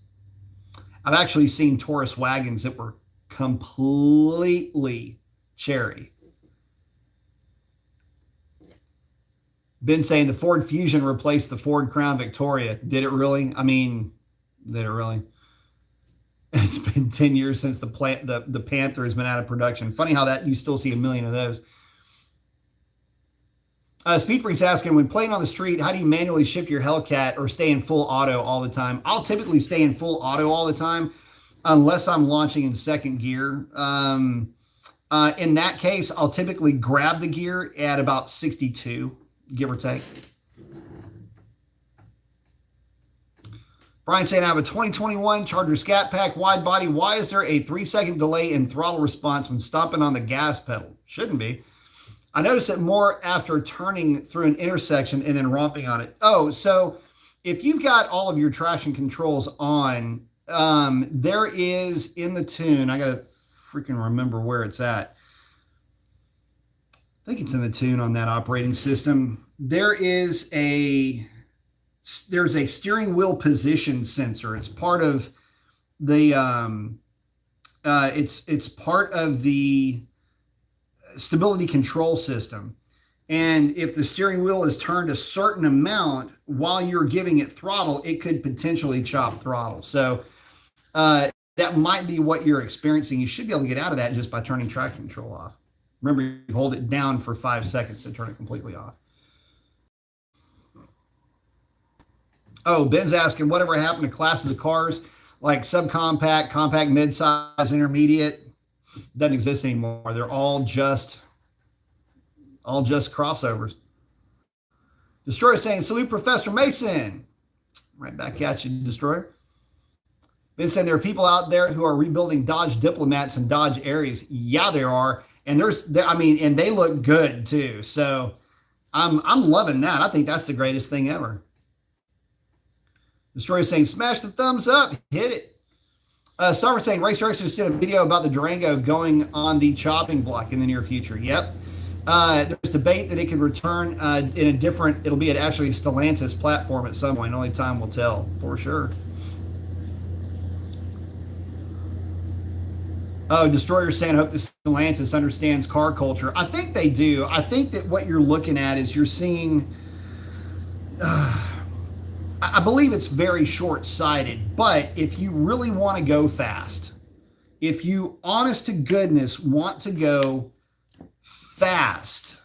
[SPEAKER 1] I've actually seen Taurus wagons that were completely cherry. Ben saying the Ford Fusion replaced the Ford Crown Victoria. Did it really? I mean, did it really? It's been 10 years since the Panther has been out of production. Funny how that you still see a million of those. Speed Freak's asking, when playing on the street, how do you manually shift your Hellcat or stay in full auto all the time? I'll typically stay in full auto all the time unless I'm launching in second gear. In that case, I'll typically grab the gear at about 62, give or take. Brian saying, I have a 2021 Charger Scat Pack wide body. Why is there a 3-second delay in throttle response when stomping on the gas pedal? Shouldn't be. I notice it more after turning through an intersection and then romping on it. Oh, so if you've got all of your traction controls on, there is in the tune, I got to freaking remember where it's at. I think it's in the tune on that operating system. There's a steering wheel position sensor. It's part of the, it's part of the stability control system. And if the steering wheel is turned a certain amount while you're giving it throttle, it could potentially chop throttle. So that might be what you're experiencing. You should be able to get out of that just by turning traction control off. Remember, you hold it down for 5 seconds to turn it completely off. Oh, Ben's asking, whatever happened to classes of cars like subcompact, compact, midsize, intermediate? Doesn't exist anymore. They're all just crossovers. Destroyer saying, salute Professor Mason. Right back at you, Destroyer. Ben saying there are people out there who are rebuilding Dodge Diplomats and Dodge Aries. Yeah, there are. And and they look good too. So I'm loving that. I think that's the greatest thing ever. Destroyer saying, smash the thumbs up, hit it. Summer saying, Racer X just did a video about the Durango going on the chopping block in the near future. Yep. There's debate that it could return in a different, it'll be at actually Stellantis platform at some point. Only time will tell, for sure. Oh, Destroyer saying, I hope the Stellantis understands car culture. I think they do. I think that what you're looking at is you're seeing, I believe it's very short-sighted, but if you really want to go fast, if you, honest to goodness, want to go fast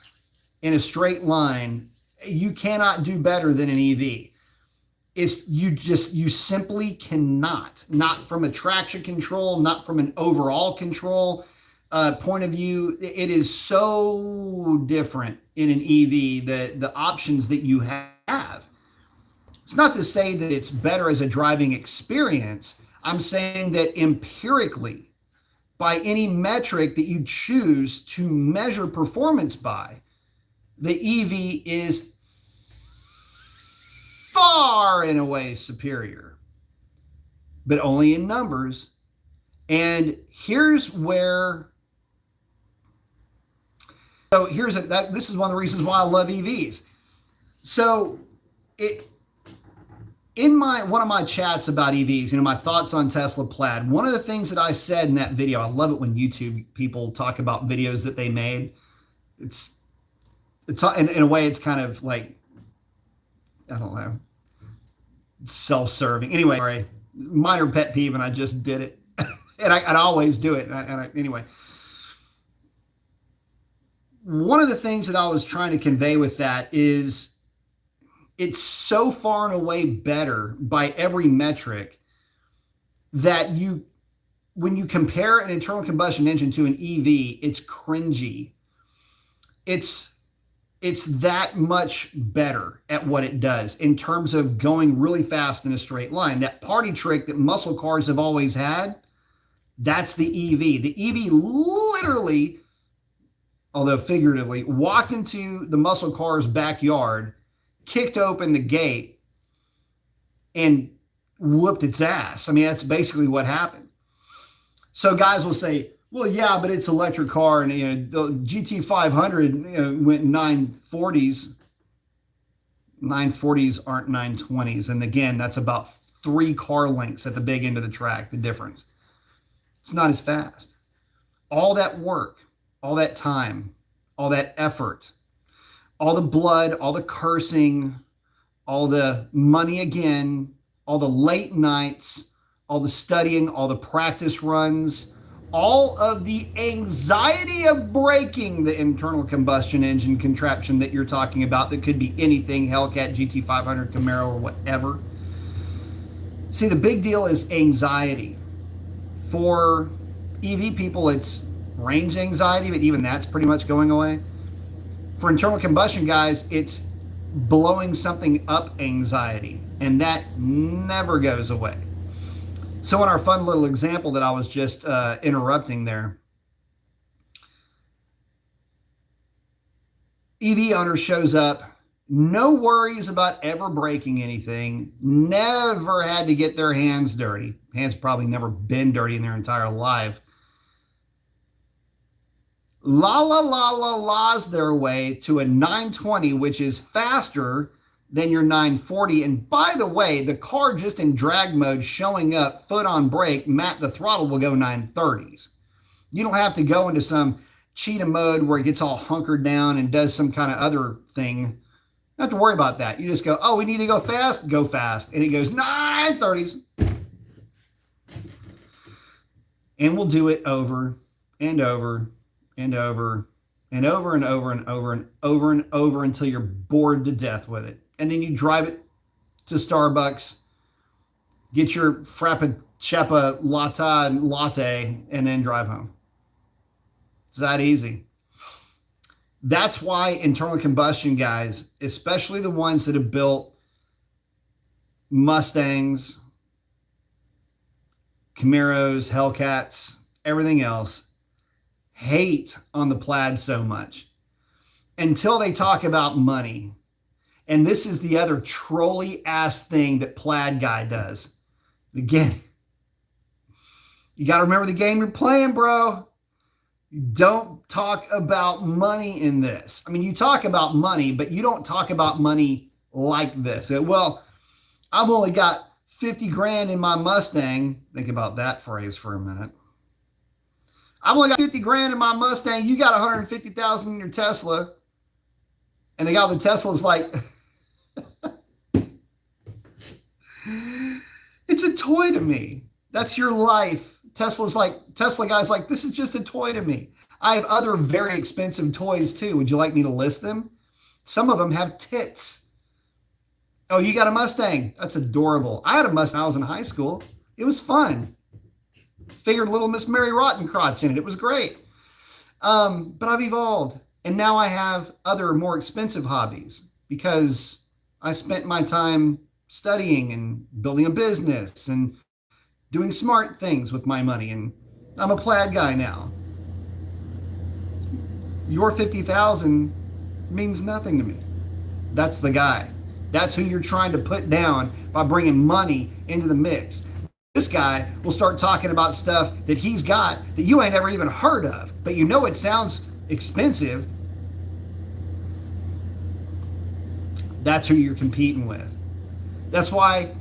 [SPEAKER 1] in a straight line, you cannot do better than an EV. You simply cannot, not from a traction control, not from an overall control point of view. It is so different in an EV, the options that you have. It's not to say that it's better as a driving experience. I'm saying that empirically, by any metric that you choose to measure performance by, the EV is far and away superior. but only in numbers. And here's where, so here's that. This is one of the reasons why I love EVs. So in one of my chats about EVs, my thoughts on Tesla Plaid, one of the things that I said in that video, I love it when YouTube people talk about videos that they made. It's in a way, it's kind of like, I don't know, self-serving. Anyway, sorry, minor pet peeve, and I just did it. and I always do it. Anyway, one of the things that I was trying to convey with that is it's so far and away better by every metric that when you compare an internal combustion engine to an EV, it's cringy. It's that much better at what it does in terms of going really fast in a straight line. That party trick that muscle cars have always had, that's the EV. The EV literally, although figuratively, walked into the muscle car's backyard, kicked open the gate, and whooped its ass. I mean, that's basically what happened. So guys will say, well, yeah, but it's an electric car, and the GT500 went 940s. 940s aren't 920s. And again, that's about 3 car lengths at the big end of the track, the difference. It's not as fast. All that work, all that time, all that effort, all the blood, all the cursing, all the money again, all the late nights, all the studying, all the practice runs, all of the anxiety of breaking the internal combustion engine contraption that you're talking about, that could be anything, Hellcat, GT500, Camaro, or whatever. See, the big deal is anxiety. For EV people, it's range anxiety, but even that's pretty much going away. For internal combustion guys, it's blowing something up anxiety, and that never goes away. So in our fun little example that I was just interrupting there, EV owner shows up, no worries about ever breaking anything, never had to get their hands dirty. Hands probably never been dirty in their entire life. La's their way to a 920, which is faster than your 940. And by the way, the car just in drag mode showing up, foot on brake, the throttle will go 930s. You don't have to go into some cheetah mode where it gets all hunkered down and does some kind of other thing. You don't have to worry about that. You just go, oh, we need to go fast, and it goes 930s. And we'll do it over and over and over and over and over and over and over and over until you're bored to death with it. And then you drive it to Starbucks, get your Frappuccino latte, and then drive home. It's that easy. That's why internal combustion guys, especially the ones that have built Mustangs, Camaros, Hellcats, everything else, hate on the Plaid so much until they talk about money. And this is the other trolley ass thing that Plaid guy does. Again, you got to remember the game you're playing, bro. Don't talk about money in this. I mean, you talk about money, but you don't talk about money like this. Well, I've only got 50 grand in my Mustang. Think about that phrase for a minute. I've only got 50 grand in my Mustang. You got 150,000 in your Tesla. And the guy with the Tesla is like, it's a toy to me. That's your life. Tesla guy's like, this is just a toy to me. I have other very expensive toys too. Would you like me to list them? Some of them have tits. Oh, you got a Mustang? That's adorable. I had a Mustang when I was in high school. It was fun. Figured little Miss Mary Rottencrotch in it. It was great. But I've evolved. And now I have other more expensive hobbies because I spent my time studying and building a business and doing smart things with my money. And I'm a Plaid guy now. Your 50,000 means nothing to me. That's the guy. That's who you're trying to put down by bringing money into the mix. This guy will start talking about stuff that he's got that you ain't ever even heard of, but you know it sounds expensive. That's who you're competing with. That's why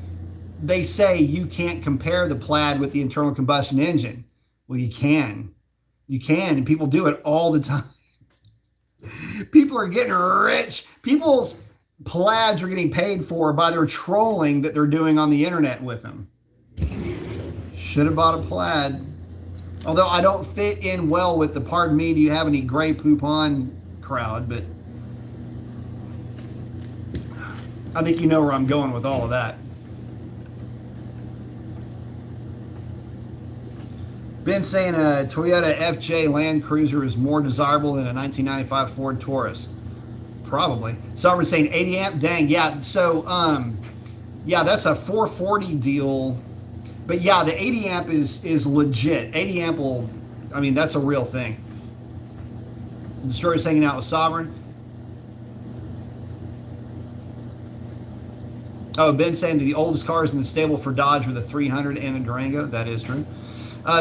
[SPEAKER 1] they say you can't compare the Plaid with the internal combustion engine. Well, you can. You can, and people do it all the time. People are getting rich. People's Plaids are getting paid for by their trolling that they're doing on the internet with them. Should have bought a Plaid. Although I don't fit in well with the pardon me, do you have any gray poop on crowd, but I think you know where I'm going with all of that. Ben saying a Toyota FJ Land Cruiser is more desirable than a 1995 Ford Taurus. Probably. Sovereign saying 80 amp. Dang, yeah. So, yeah, that's a 440 deal. But yeah, the 80 amp is legit. 80 amp will, I mean, that's a real thing. Destroyer's hanging out with Sovereign. Oh, Ben saying that the oldest cars in the stable for Dodge were the 300 and the Durango. That is true.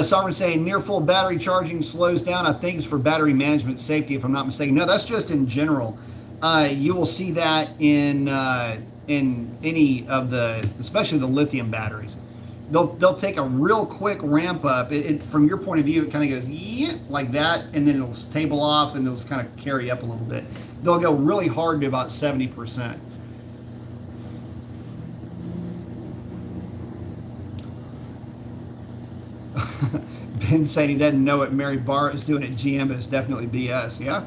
[SPEAKER 1] Sovereign saying near full battery charging slows down. I think it's for battery management safety, if I'm not mistaken. No, that's just in general. You will see that in any of the, especially the lithium batteries. They'll take a real quick ramp up. From your point of view, it kind of goes like that, and then it'll table off, and it'll kind of carry up a little bit. They'll go really hard to about 70%. Ben saying he doesn't know what Mary Barr is doing at GM, but it's definitely BS. Yeah.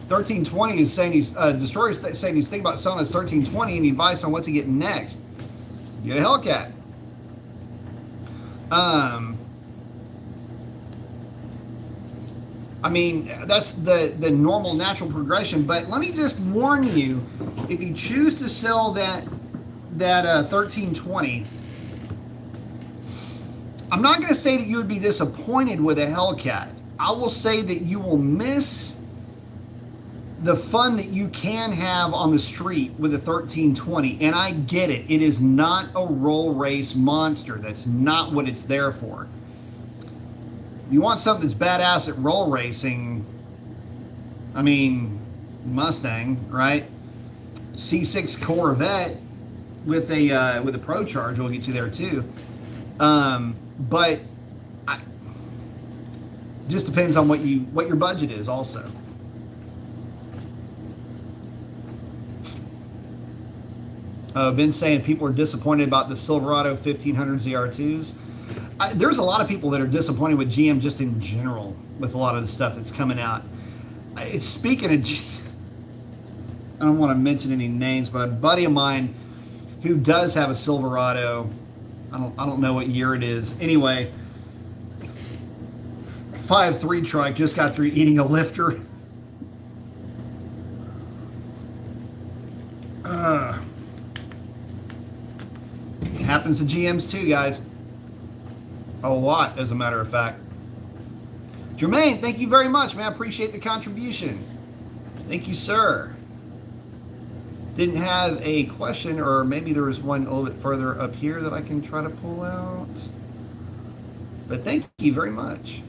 [SPEAKER 1] 1320 is saying Destroyer's saying he's thinking about selling his 1320 and advice on what to get next. Get a Hellcat. I mean, that's the normal, natural progression. But let me just warn you, if you choose to sell that 1320, I'm not going to say that you would be disappointed with a Hellcat. I will say that you will miss the fun that you can have on the street with a 1320. And I get it. It is not a roll race monster. That's not what it's there for. You want something that's badass at roll racing, I mean, Mustang, right? C6 Corvette with a Pro Charge will get you there too. But just depends on what your budget is also. Been saying people are disappointed about the Silverado 1500 ZR2s. There's a lot of people that are disappointed with GM just in general with a lot of the stuff that's coming out. It's speaking of, I don't want to mention any names, but a buddy of mine who does have a Silverado, I don't know what year it is. Anyway, 5.3 trike just got through eating a lifter. It happens to GMs too, guys. A lot, as a matter of fact. Jermaine, thank you very much, man. I appreciate the contribution. Thank you, sir. Didn't have a question, or maybe there was one a little bit further up here that I can try to pull out. But thank you very much.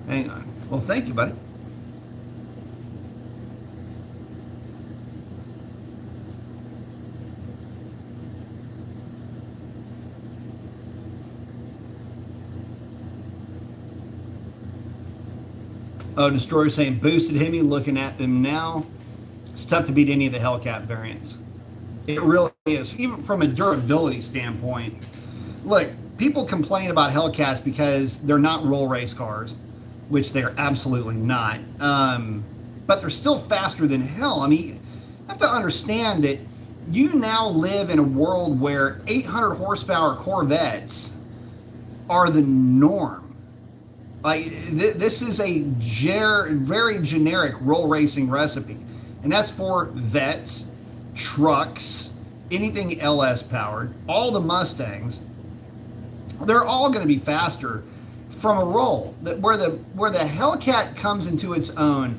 [SPEAKER 1] Hang on. Well, thank you, buddy. Oh, Destroyer saying boosted Hemi, looking at them now. It's tough to beat any of the Hellcat variants. It really is, even from a durability standpoint. Look, people complain about Hellcats because they're not roll race cars, which they're absolutely not. But they're still faster than hell. I mean, you have to understand that you now live in a world where 800 horsepower Corvettes are the norm. Like, this is a very generic roll racing recipe. And that's for vets, trucks, anything LS powered, all the Mustangs. They're all going to be faster from a roll. That where the Hellcat comes into its own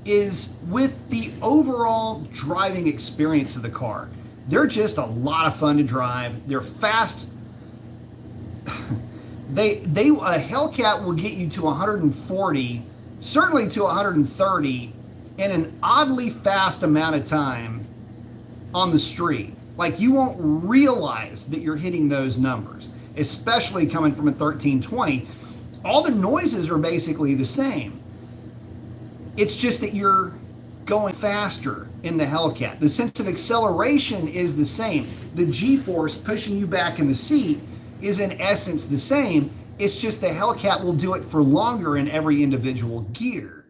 [SPEAKER 1] is with the overall driving experience of the car. They're just a lot of fun to drive. They're fast. A Hellcat will get you to 140, certainly to 130 in an oddly fast amount of time on the street. Like, you won't realize that you're hitting those numbers, especially coming from a 1320. All the noises are basically the same. It's just that you're going faster in the Hellcat. The sense of acceleration is the same. The G-force pushing you back in the seat is in essence the same. It's just the Hellcat will do it for longer in every individual gear.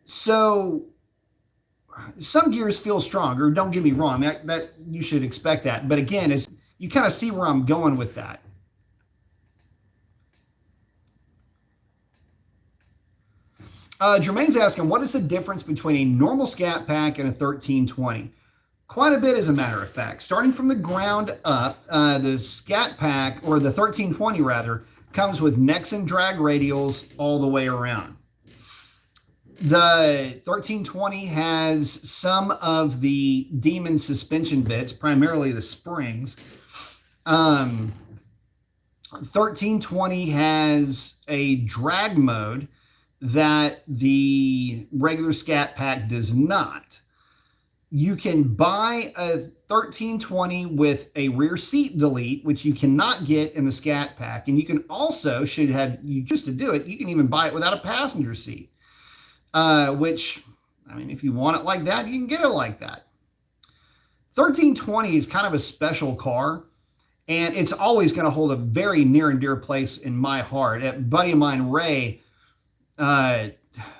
[SPEAKER 1] So some gears feel stronger, don't get me wrong, that you should expect that. But again, you kind of see where I'm going with that. Jermaine's asking, what is the difference between a normal Scat Pack and a 1320? Quite a bit, as a matter of fact. Starting from the ground up, the Scat Pack, or the 1320 rather, comes with Nexen drag radials all the way around. The 1320 has some of the Demon suspension bits, primarily the springs. 1320 has a drag mode that the regular Scat Pack does not. You can buy a 1320 with a rear seat delete, which you cannot get in the Scat Pack. And you can also, should have you just to do it, you can even buy it without a passenger seat. Which, I mean, if you want it like that, you can get it like that. 1320 is kind of a special car, and it's always going to hold a very near and dear place in my heart. A buddy of mine, Ray,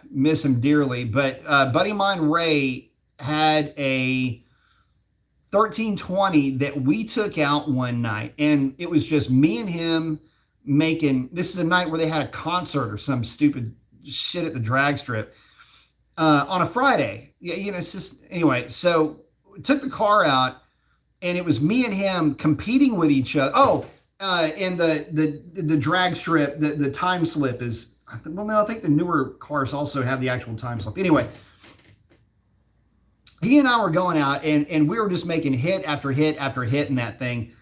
[SPEAKER 1] miss him dearly, but buddy of mine, Ray, had a 1320 that we took out one night, and it was just me and him making, this is a night where they had a concert or some stupid shit at the drag strip on a Friday. Yeah, you know, it's just, anyway, so we took the car out, and it was me and him competing with each other. Oh, and the drag strip, the time slip is, well, no, I think the newer cars also have the actual time slip. Anyway, he and I were going out, and we were just making hit after hit after hit in that thing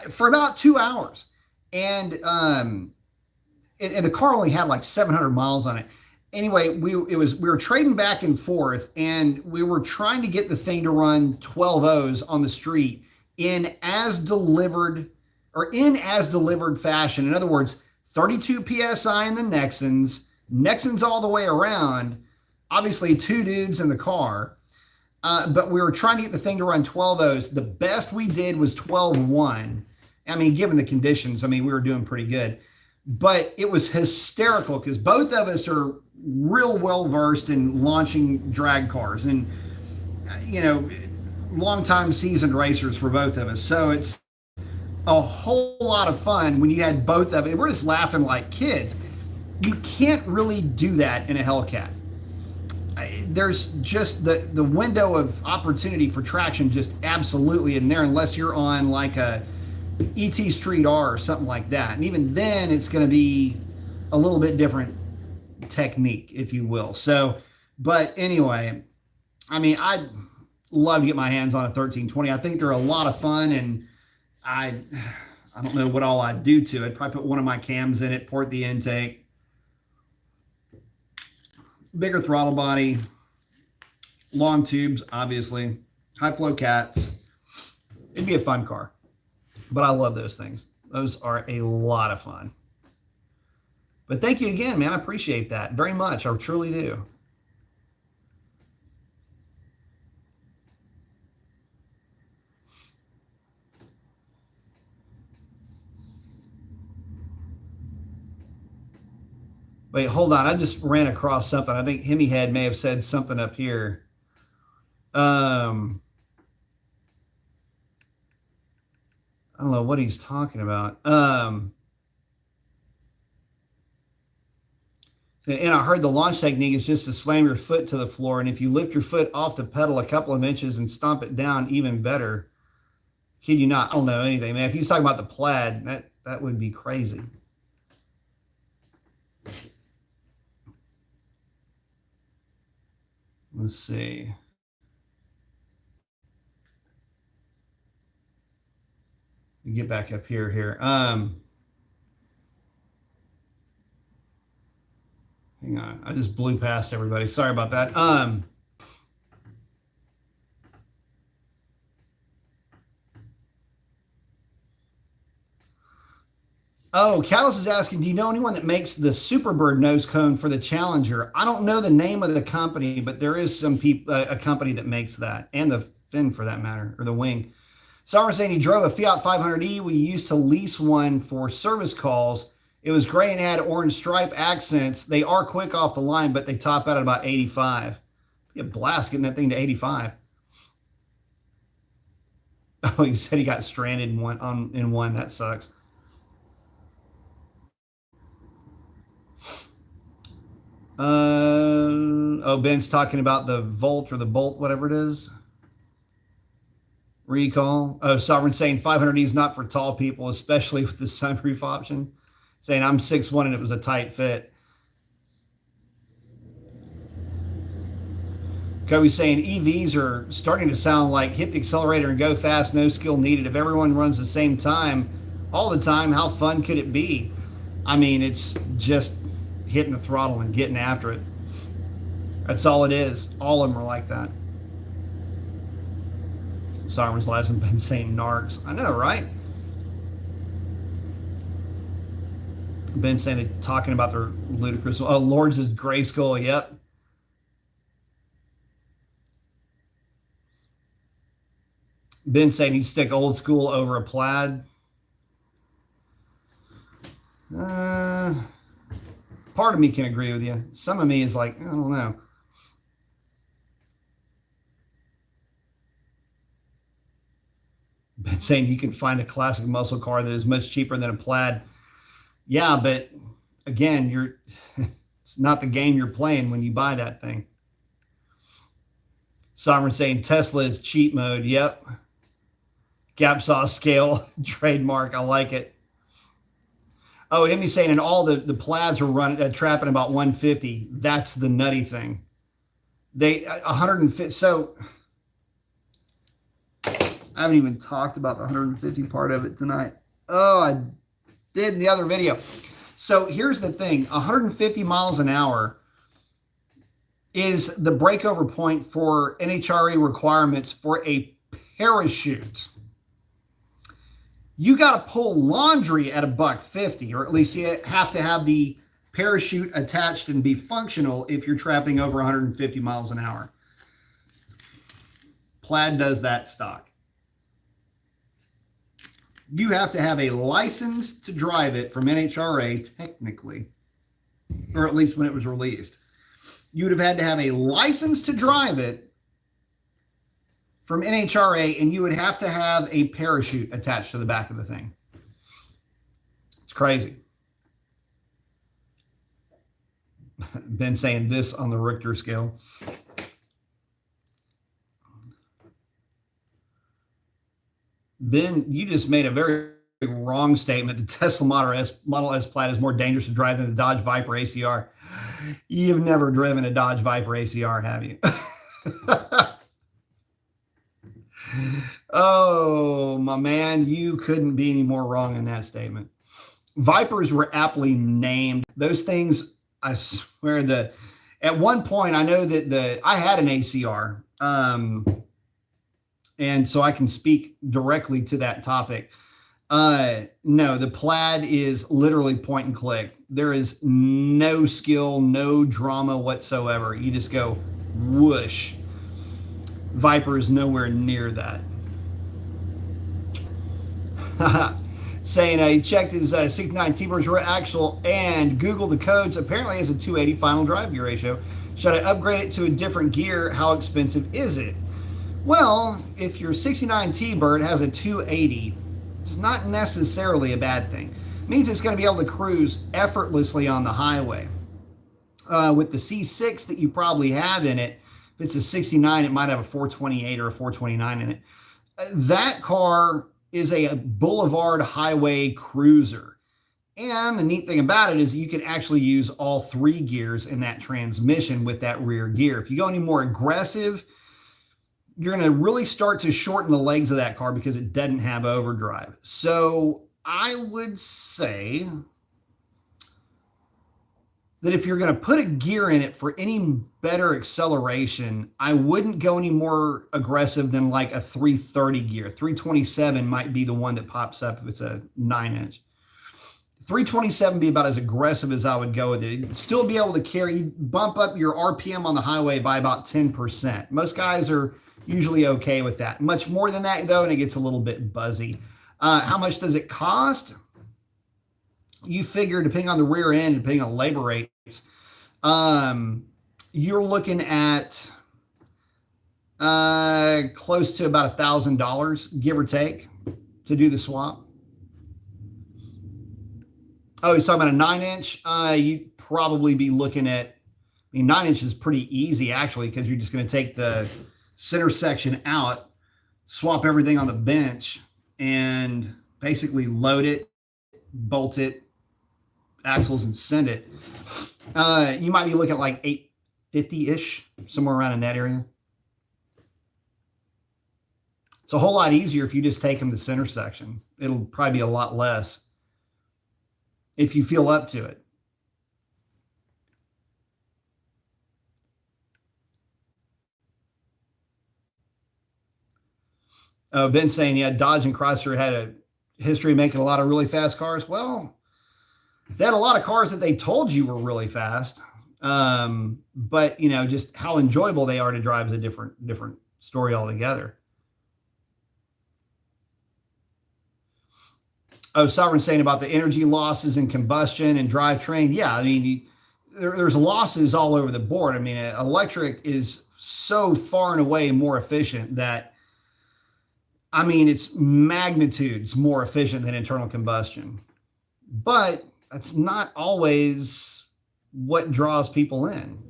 [SPEAKER 1] for about 2 hours. And the car only had like 700 miles on it. Anyway, we were trading back and forth, and we were trying to get the thing to run 12 O's on the street in as delivered fashion. In other words, 32 PSI in the Nexens all the way around, obviously 2 dudes in the car. But we were trying to get the thing to run 12 O's. The best we did was 12.1. I mean, given the conditions, I mean, we were doing pretty good. But it was hysterical because both of us are real well-versed in launching drag cars. And, you know, long-time seasoned racers for both of us. So it's a whole lot of fun when you had both of it. We're just laughing like kids. You can't really do that in a Hellcat. There's just the window of opportunity for traction just absolutely in there, unless you're on like a ET Street R or something like that. And even then it's going to be a little bit different technique, if you will. So, but anyway, I mean, I'd love to get my hands on a 1320. I think they're a lot of fun, and I don't know what all I'd do to it. Probably put one of my cams in it, port the intake, bigger throttle body, long tubes, obviously, high flow cats. It'd be a fun car, but I love those things. Those are a lot of fun. But thank you again, man. I appreciate that very much. I truly do. Wait, hold on. I just ran across something. I think Hemi Head may have said something up here. I don't know what he's talking about. And I heard the launch technique is just to slam your foot to the floor. And if you lift your foot off the pedal a couple of inches and stomp it down, even better. Kid you not, I don't know anything, man. If he's talking about the plaid, that would be crazy. Let's see. Get back up here. Hang on. I just blew past everybody. Sorry about that. Oh, Callus is asking, do you know anyone that makes the Superbird nose cone for the Challenger? I don't know the name of the company, but there is some people, a company that makes that, and the fin for that matter, or the wing. Summer saying he drove a Fiat 500e. We used to lease one for service calls. It was gray and had orange stripe accents. They are quick off the line, but they top out at about 85. Be a blast getting that thing to 85. Oh, he said he got stranded in one. That sucks. Oh, Ben's talking about the Volt or the Bolt, whatever it is. Recall. Oh, Sovereign saying 500E is not for tall people, especially with the sunroof option. Saying I'm 6'1" and it was a tight fit. Kobe's saying EVs are starting to sound like hit the accelerator and go fast, no skill needed. If everyone runs the same time all the time, how fun could it be? I mean, it's just hitting the throttle and getting after it. That's all it is. All of them are like that. Sovereign's last been saying narcs. I know, right? Ben saying they're talking about their ludicrous. Oh, Lords is gray skull. Yep. Ben saying he'd stick old school over a plaid. Part of me can agree with you. Some of me is like, I don't know. Ben saying you can find a classic muscle car that is much cheaper than a plaid. Yeah, but again, it's not the game you're playing when you buy that thing. Sovereign saying Tesla is cheat mode. Yep. Gap saw scale trademark. I like it. Oh, Emmy saying, and all the plaids are running trapping about 150. That's the nutty thing. They 150. So I haven't even talked about the 150 part of it tonight. Oh, I did in the other video. So here's the thing: 150 miles an hour is the breakover point for NHRA requirements for a parachute. You got to pull laundry at $150, or at least you have to have the parachute attached and be functional if you're trapping over 150 miles an hour. Plaid does that stock. You have to have a license to drive it from NHRA, technically, or at least when it was released. You would have had to have a license to drive it from NHRA, and you would have to have a parachute attached to the back of the thing. It's crazy. Ben saying this on the Richter scale. Ben, you just made a very wrong statement. The Tesla Model S Plaid is more dangerous to drive than the Dodge Viper ACR. You've never driven a Dodge Viper ACR, have you? Oh, my man, you couldn't be any more wrong in that statement. Vipers were aptly named. Those things, I swear, at one point, I know that I had an ACR, and so I can speak directly to that topic. No, the Plaid is literally point and click. There is no skill, no drama whatsoever. You just go whoosh. Viper is nowhere near that. Saying he checked his 69 T-Birds rear axle and Googled the codes. Apparently has a 280 final drive gear ratio. Should I upgrade it to a different gear? How expensive is it? Well, if your 69 T-Bird has a 280, it's not necessarily a bad thing. It means it's going to be able to cruise effortlessly on the highway. With the C6 that you probably have in it, if it's a 69, it might have a 428 or a 429 in it. That car is a boulevard highway cruiser. And the neat thing about it is you can actually use all 3 gears in that transmission with that rear gear. If you go any more aggressive, you're going to really start to shorten the legs of that car because it doesn't have overdrive. So I would say that if you're going to put a gear in it for any better acceleration, I wouldn't go any more aggressive than like a 330 gear. 327 might be the one that pops up if it's a 9-inch. 327 be about as aggressive as I would go with it. It'd still be able to bump up your RPM on the highway by about 10%. Most guys are usually okay with that. Much more than that, though, and it gets a little bit buzzy. How much does it cost? You figure, depending on the rear end, depending on labor rates, you're looking at close to about $1,000, give or take, to do the swap. Oh, he's talking about a 9-inch. You'd probably be looking at, I mean, 9-inch is pretty easy, actually, because you're just going to take the center section out, swap everything on the bench, and basically load it, bolt it, axles, and send it. You might be looking at like $850-ish, somewhere around in that area. It's a whole lot easier if you just take them the center section. It'll probably be a lot less if you feel up to it. Ben saying, yeah, Dodge and Chrysler had a history of making a lot of really fast cars. Well, they had a lot of cars that they told you were really fast. But, you know, just how enjoyable they are to drive is a different story altogether. Oh, Sovereign's saying about the energy losses in combustion and drivetrain. Yeah, I mean, there's losses all over the board. I mean, electric is so far and away more efficient that, I mean, it's magnitudes more efficient than internal combustion. But that's not always what draws people in.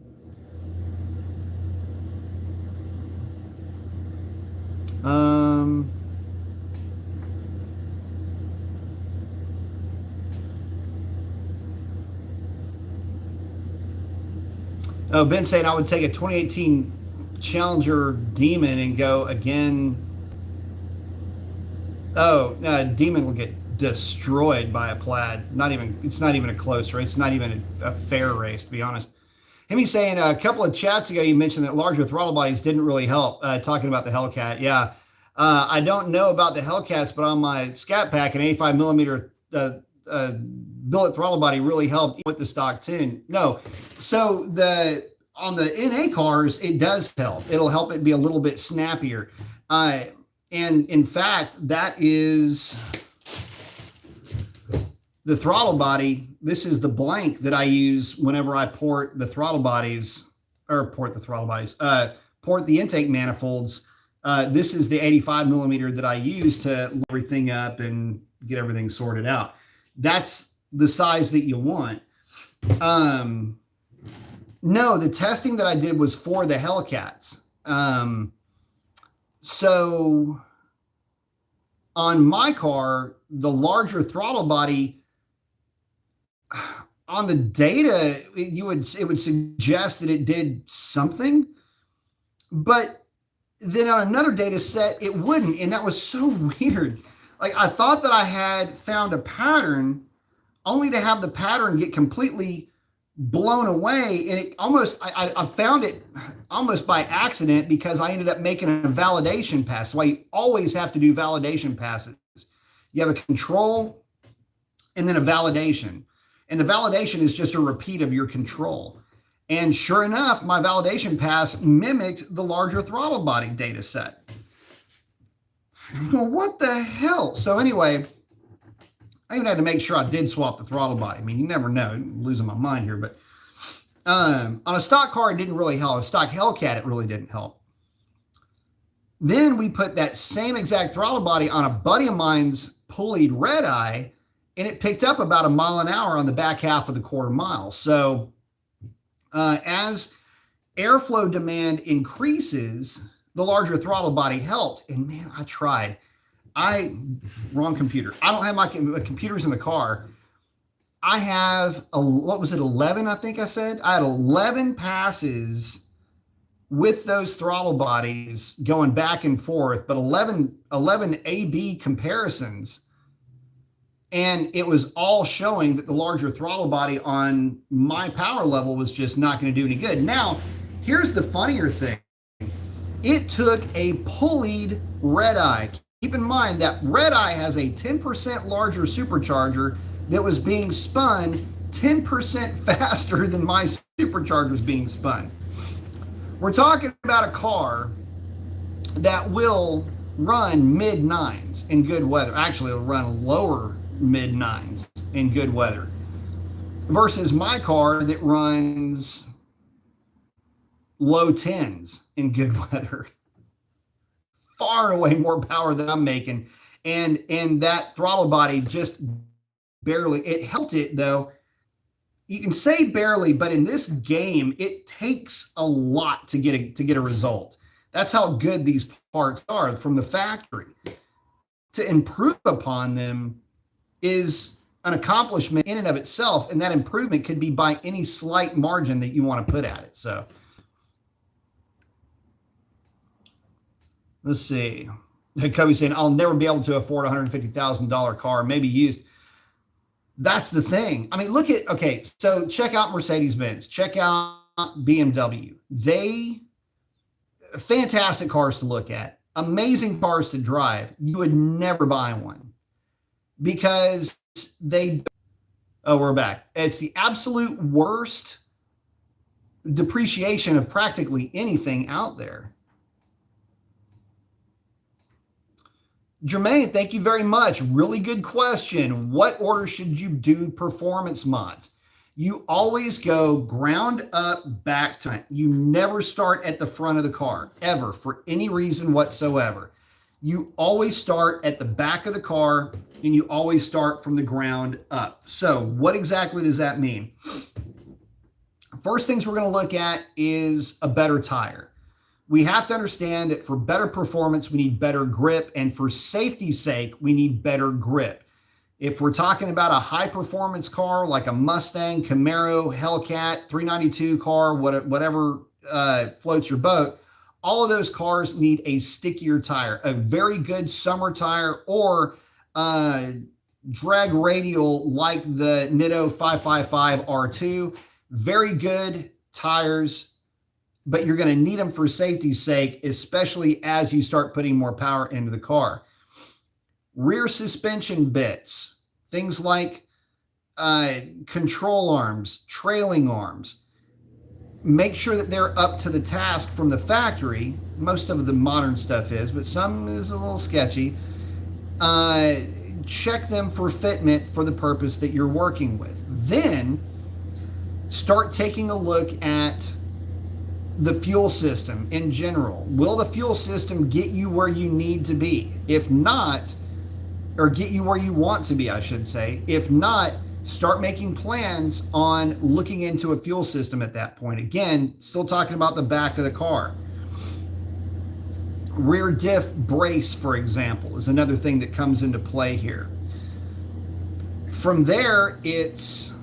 [SPEAKER 1] Oh, Ben saying I would take a 2018 Challenger Demon and go again. Oh, Demon will get destroyed by a Plaid. It's not even a close race. It's not even a fair race, to be honest. He's saying a couple of chats ago, you mentioned that larger throttle bodies didn't really help, talking about the Hellcat. Yeah. I don't know about the Hellcats, but on my Scat Pack, an 85 millimeter billet throttle body really helped with the stock tune. No. So on the NA cars, it does help. It'll help it be a little bit snappier. And in fact, that is the throttle body. This is the blank that I use whenever I port the intake manifolds. This is the 85 millimeter that I use to load everything up and get everything sorted out. That's the size that you want. No, the testing that I did was for the Hellcats. So on my car, the larger throttle body, on the data, it would suggest that it did something, but then on another data set, it wouldn't. And that was so weird. Like, I thought that I had found a pattern only to have the pattern get completely blown away. And it almost, I found it almost by accident because I ended up making a validation pass. So I always have to do validation passes. You have a control and then a validation. And the validation is just a repeat of your control. And sure enough, my validation pass mimicked the larger throttle body data set. Well, what the hell? So anyway, I even had to make sure I did swap the throttle body. I mean, you never know. I'm losing my mind here. But on a stock car, it didn't really help. A stock Hellcat, it really didn't help. Then we put that same exact throttle body on a buddy of mine's pulleyed red eye, and it picked up about 1 mile an hour on the back half of the quarter mile. So as airflow demand increases, the larger throttle body helped. And man, I tried. Wrong computer. I don't have my computers in the car. I have, what was it, 11, I think I said? I had 11 passes with those throttle bodies going back and forth, but 11 A-B comparisons. And it was all showing that the larger throttle body on my power level was just not going to do any good. Now, here's the funnier thing. It took a pulleyed red eye. Keep in mind that red eye has a 10% larger supercharger that was being spun 10% faster than my supercharger was being spun. We're talking about a car that will run mid nines in good weather. Actually, it'll run lower mid nines in good weather versus my car that runs low tens in good weather. Far away more power than I'm making. And that throttle body just barely, it helped it though. You can say barely, but in this game, it takes a lot to get a result. That's how good these parts are from the factory. To improve upon them is an accomplishment in and of itself, and that improvement could be by any slight margin that you want to put at it. So let's see. Kobe's saying, I'll never be able to afford a $150,000 car, maybe used. That's the thing. I mean, okay, so check out Mercedes-Benz, check out BMW. Fantastic cars to look at, amazing cars to drive. You would never buy one because we're back. It's the absolute worst depreciation of practically anything out there. Jermaine, thank you very much. Really good question. What order should you do performance mods? You always go ground up, back to. You never start at the front of the car, ever, for any reason whatsoever. You always start at the back of the car, and you always start from the ground up. So what exactly does that mean? First things we're going to look at is a better tire. We have to understand that for better performance, we need better grip. And for safety's sake, we need better grip. If we're talking about a high performance car like a Mustang, Camaro, Hellcat, 392 car, whatever floats your boat, all of those cars need a stickier tire, a very good summer tire or drag radial like the Nitto 555 R2. Very good tires, but you're going to need them for safety's sake, especially as you start putting more power into the car. Rear suspension bits, things like control arms, trailing arms. Make sure that they're up to the task from the factory. Most of the modern stuff is, but some is a little sketchy. Check them for fitment for the purpose that you're working with. Then start taking a look at the fuel system in general. Will the fuel system get you where you need to be? If not, or get you where you want to be, I should say. If not, start making plans on looking into a fuel system at that point. Again, still talking about the back of the car. Rear diff brace, for example, is another thing that comes into play here. From there, it's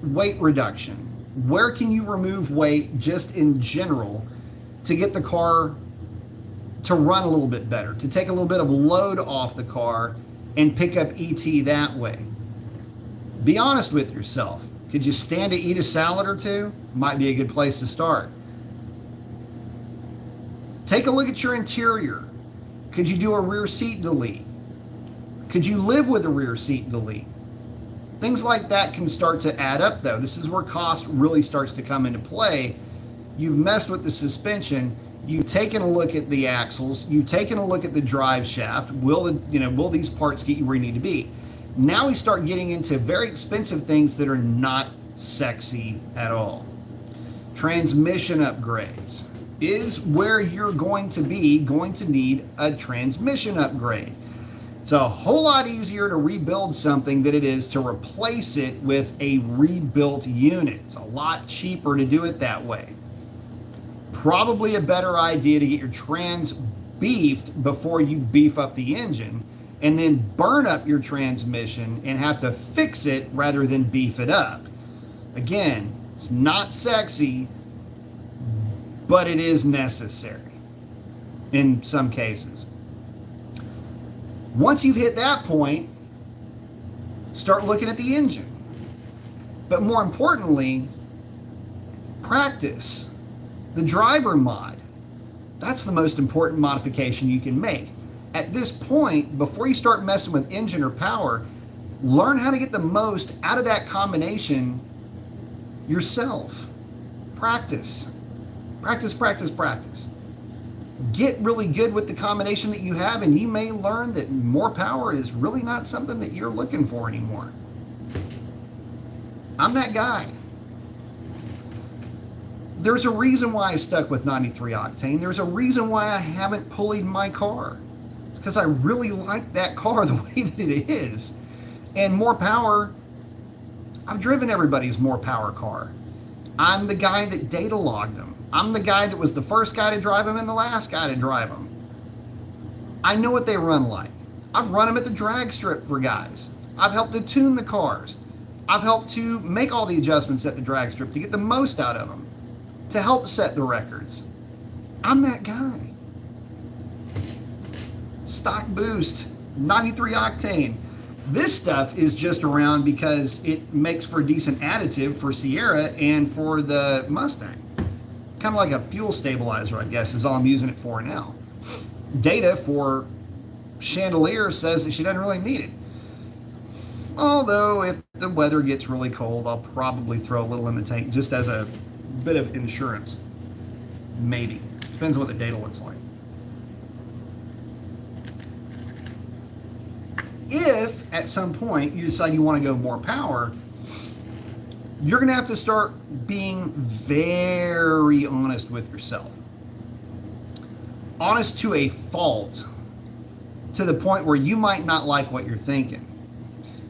[SPEAKER 1] weight reduction. Where can you remove weight just in general to get the car to run a little bit better, to take a little bit of load off the car and pick up ET that way? Be honest with yourself. Could you stand to eat a salad or two? Might be a good place to start. Take a look at your interior. Could you do a rear seat delete? Could you live with a rear seat delete? Things like that can start to add up, though. This is where cost really starts to come into play. You've messed with the suspension. You've taken a look at the axles. You've taken a look at the drive shaft. Will these parts get you where you need to be? Now we start getting into very expensive things that are not sexy at all. Transmission upgrades is where you're going to need a transmission upgrade. It's a whole lot easier to rebuild something than it is to replace it with a rebuilt unit. It's a lot cheaper to do it that way. Probably a better idea to get your trans beefed before you beef up the engine. and then burn up your transmission and have to fix it rather than beef it up. Again, it's not sexy, but it is necessary in some cases. Once you've hit that point, start looking at the engine. But more importantly, practice the driver mod. That's the most important modification you can make. At this point, before you start messing with engine or power, learn how to get the most out of that combination yourself. Practice. Practice, practice, practice. Get really good with the combination that you have, and you may learn that more power is really not something that you're looking for anymore. I'm that guy. There's a reason why I stuck with 93 octane. There's a reason why I haven't pulleyed my car. It's because I really like that car the way that it is. And more power, I've driven everybody's more power car. I'm the guy that data logged them. I'm the guy that was the first guy to drive them and the last guy to drive them. I know what they run like. I've run them at the drag strip for guys. I've helped to tune the cars. I've helped to make all the adjustments at the drag strip to get the most out of them, to help set the records. I'm that guy. Stock boost, 93 octane. This stuff is just around because it makes for a decent additive for Sierra and for the Mustang. Kind of like a fuel stabilizer, I guess, is all I'm using it for now. Data for Chandelier says that she doesn't really need it. Although, if the weather gets really cold, I'll probably throw a little in the tank just as a bit of insurance. Maybe. Depends on what the data looks like. If, at some point, you decide you want to go more power, you're going to have to start being very honest with yourself. Honest to a fault, to the point where you might not like what you're thinking.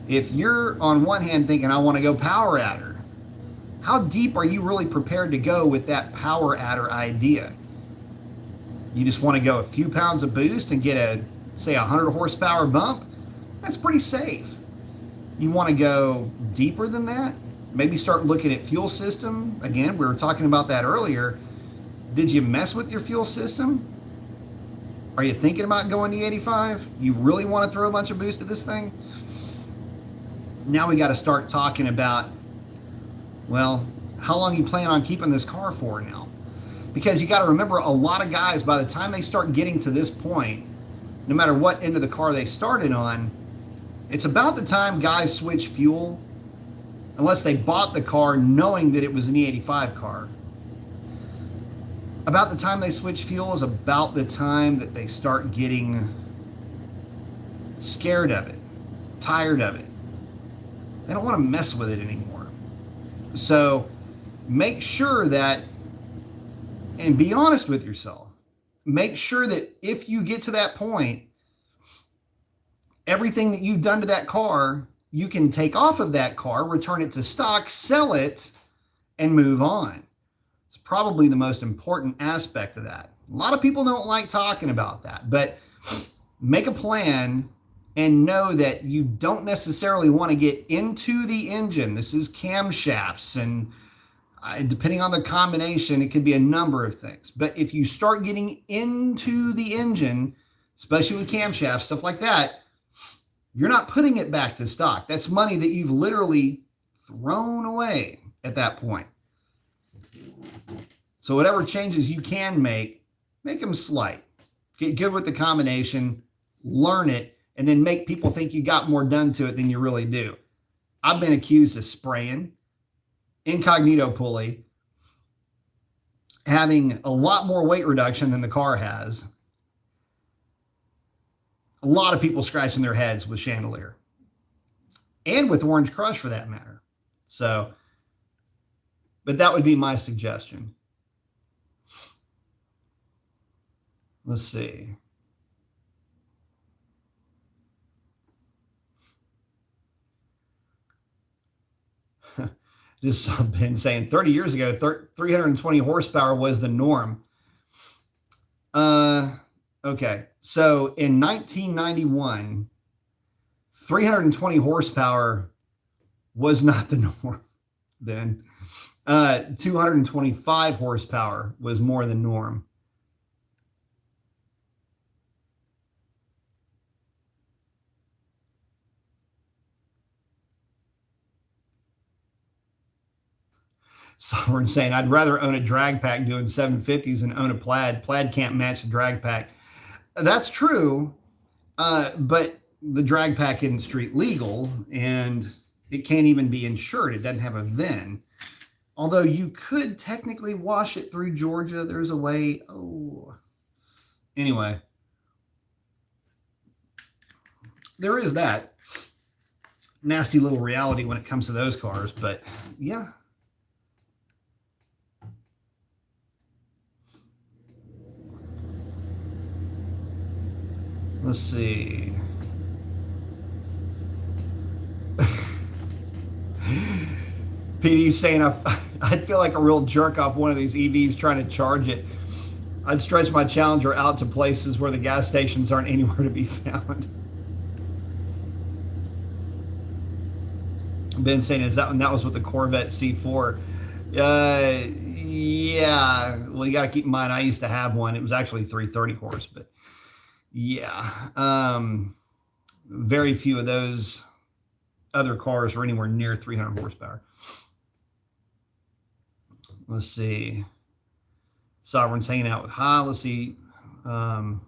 [SPEAKER 1] If you're on one hand thinking, I want to go power adder, how deep are you really prepared to go with that power adder idea? You just want to go a few pounds of boost and get a, say, 100 horsepower bump? That's pretty safe. You want to go deeper than that? Maybe start looking at fuel system. Again, we were talking about that earlier. Did you mess with your fuel system? Are you thinking about going to 85? You really want to throw a bunch of boost at this thing? Now we got to start talking about, well, how long you plan on keeping this car for now? Because you got to remember, a lot of guys, by the time they start getting to this point, no matter what end of the car they started on, it's about the time guys switch fuel, unless they bought the car knowing that it was an E85 car. About the time they switch fuel is about the time that they start getting scared of it, tired of it. They don't want to mess with it anymore. So make sure that, and be honest with yourself, make sure that if you get to that point, everything that you've done to that car, you can take off of that car, return it to stock, sell it, and move on. It's probably the most important aspect of that. A lot of people don't like talking about that, but make a plan and know that you don't necessarily want to get into the engine. This is camshafts, and depending on the combination, it could be a number of things. But if you start getting into the engine, especially with camshafts, stuff like that, you're not putting it back to stock. That's money that you've literally thrown away at that point. So whatever changes you can make them slight. Get good with the combination, learn it, and then make people think you got more done to it than you really do. I've been accused of spraying, incognito pulley, having a lot more weight reduction than the car has. A lot of people scratching their heads with Chandelier. And with Orange Crush, for that matter. So, but that would be my suggestion. Let's see. Just been saying 30 years ago, 320 horsepower was the norm. Okay. So in 1991, 320 horsepower was not the norm then. 225 horsepower was more the norm. Sovereign saying, I'd rather own a drag pack doing 750s than own a plaid. Plaid can't match the drag pack. That's true, but the drag pack isn't street legal, and it can't even be insured. It doesn't have a VIN. Although you could technically wash it through Georgia. There's a way. Oh, anyway, there is that nasty little reality when it comes to those cars. But yeah. Let's see. PD's saying I'd feel like a real jerk off one of these EVs trying to charge it. I'd stretch my Challenger out to places where the gas stations aren't anywhere to be found. Ben saying, that was with the Corvette C4. Yeah. Well, you got to keep in mind, I used to have one. It was actually 330 horse, but yeah. Very few of those other cars were anywhere near 300 horsepower. Let's see. Sovereign's hanging out with Ha. Let's see. Oh,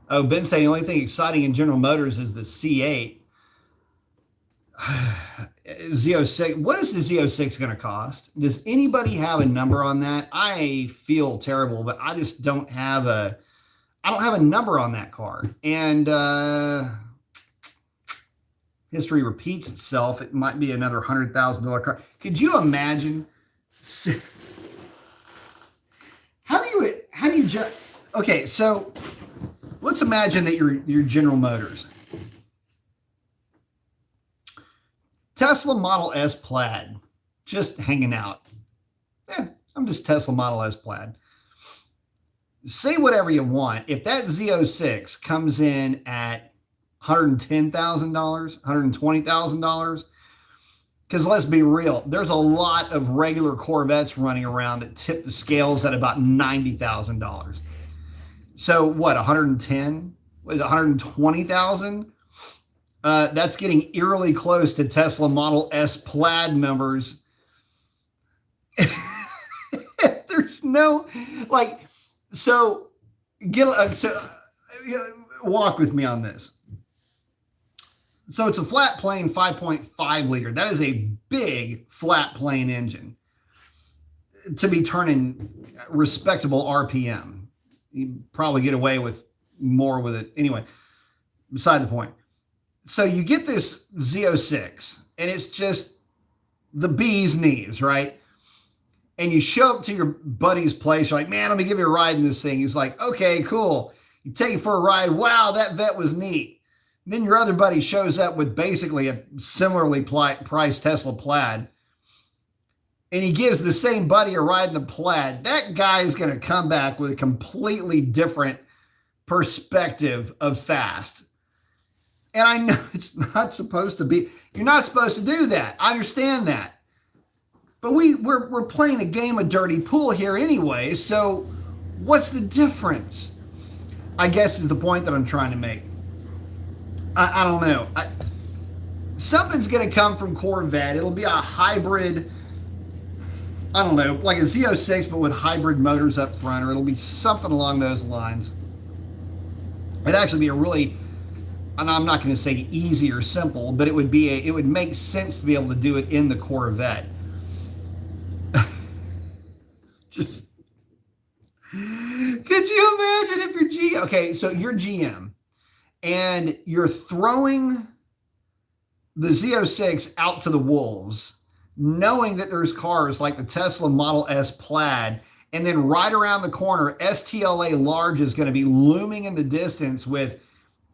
[SPEAKER 1] Ben saying the only thing exciting in General Motors is the C8. Z06. What is the Z06 going to cost? Does anybody have a number on that? I feel terrible, but I just don't have a number on that car. And history repeats itself. It might be another $100,000 car. Could you imagine? How do you just, okay, so let's imagine that you're General Motors. Tesla Model S Plaid, just hanging out. I'm just Tesla Model S Plaid. Say whatever you want. If that Z06 comes in at $110,000, $120,000, because let's be real, there's a lot of regular Corvettes running around that tip the scales at about $90,000. So what, 110? Was it 120,000? That's getting eerily close to Tesla Model S Plaid numbers. There's no, like, walk with me on this. So it's a flat plane 5.5 liter. That is a big flat plane engine to be turning respectable RPM. You probably get away with more with it. Anyway, beside the point. So you get this Z06 and it's just the bee's knees, right? And you show up to your buddy's place. You're like, man, let me give you a ride in this thing. He's like, okay, cool. You take it for a ride. Wow, that vet was neat. And then your other buddy shows up with basically a similarly priced Tesla Plaid. And he gives the same buddy a ride in the Plaid. That guy is going to come back with a completely different perspective of fast. And I know it's not supposed to be. You're not supposed to do that. I understand that. But we're playing a game of dirty pool here anyway. So what's the difference? I guess is the point that I'm trying to make. I don't know. Something's going to come from Corvette. It'll be a hybrid, I don't know, like a Z06, but with hybrid motors up front, or it'll be something along those lines. It'd actually be a really, and I'm not going to say easy or simple, but it would make sense to be able to do it in the Corvette. Just, could you imagine if you're okay, so you're GM and you're throwing the Z06 out to the wolves, knowing that there's cars like the Tesla Model S Plaid, and then right around the corner, STLA Large is going to be looming in the distance with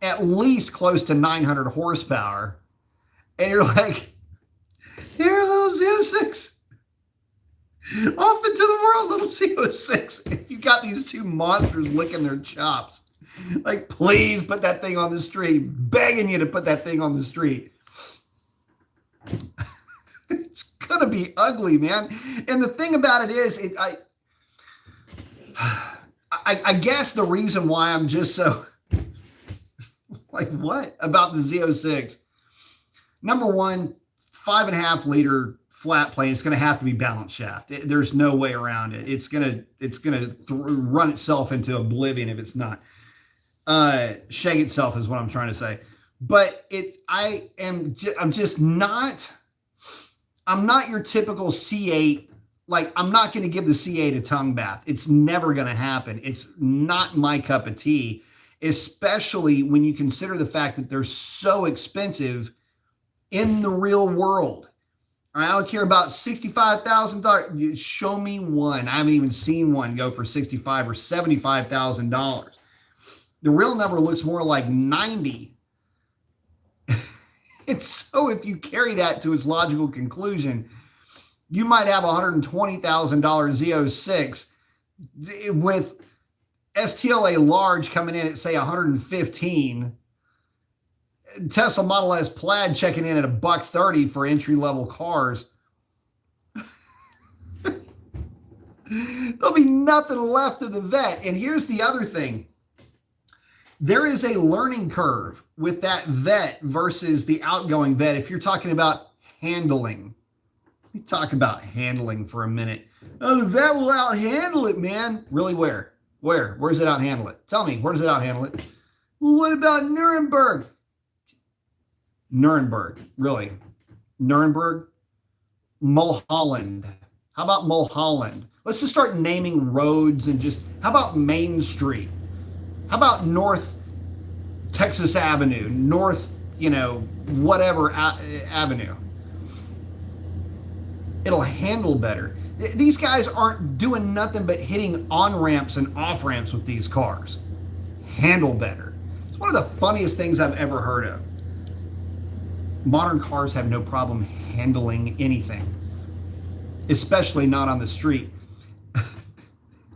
[SPEAKER 1] at least close to 900 horsepower. And you're like, here, little Z06. Off into the world, little Z06. You got these two monsters licking their chops. Like, please put that thing on the street. Begging you to put that thing on the street. It's going to be ugly, man. And the thing about it is, I guess the reason why I'm just so, like, what about the Z06? Number one, 5.5 liter flat plane. It's going to have to be balance shaft. There's no way around it. It's going to run itself into oblivion if it's not. Shake itself is what I'm trying to say. But I'm not your typical C8. Like, I'm not going to give the C8 a tongue bath. It's never going to happen. It's not my cup of tea, especially when you consider the fact that they're so expensive in the real world. I don't care about $65,000. Show me one. I haven't even seen one go for $65,000 or $75,000. The real number looks more like 90. And so if you carry that to its logical conclusion, you might have a $120,000 Z06 with STLA large coming in at, say, 115. Tesla Model S Plaid checking in at $130 for entry-level cars. There'll be nothing left of the Vet. And here's the other thing. There is a learning curve with that Vet versus the outgoing Vet. If you're talking about handling, let me talk about handling for a minute. Oh, the Vet will out-handle it, man. Really, where? Where's it out-handle it? Tell me, where does it out-handle it? Well, what about Nuremberg? Nuremberg, really? Nuremberg? Mulholland. How about Mulholland? Let's just start naming roads and how about Main Street? How about North Texas Avenue? North, whatever avenue. It'll handle better. These guys aren't doing nothing but hitting on-ramps and off-ramps with these cars. Handle better. It's one of the funniest things I've ever heard of. Modern cars have no problem handling anything, especially not on the street.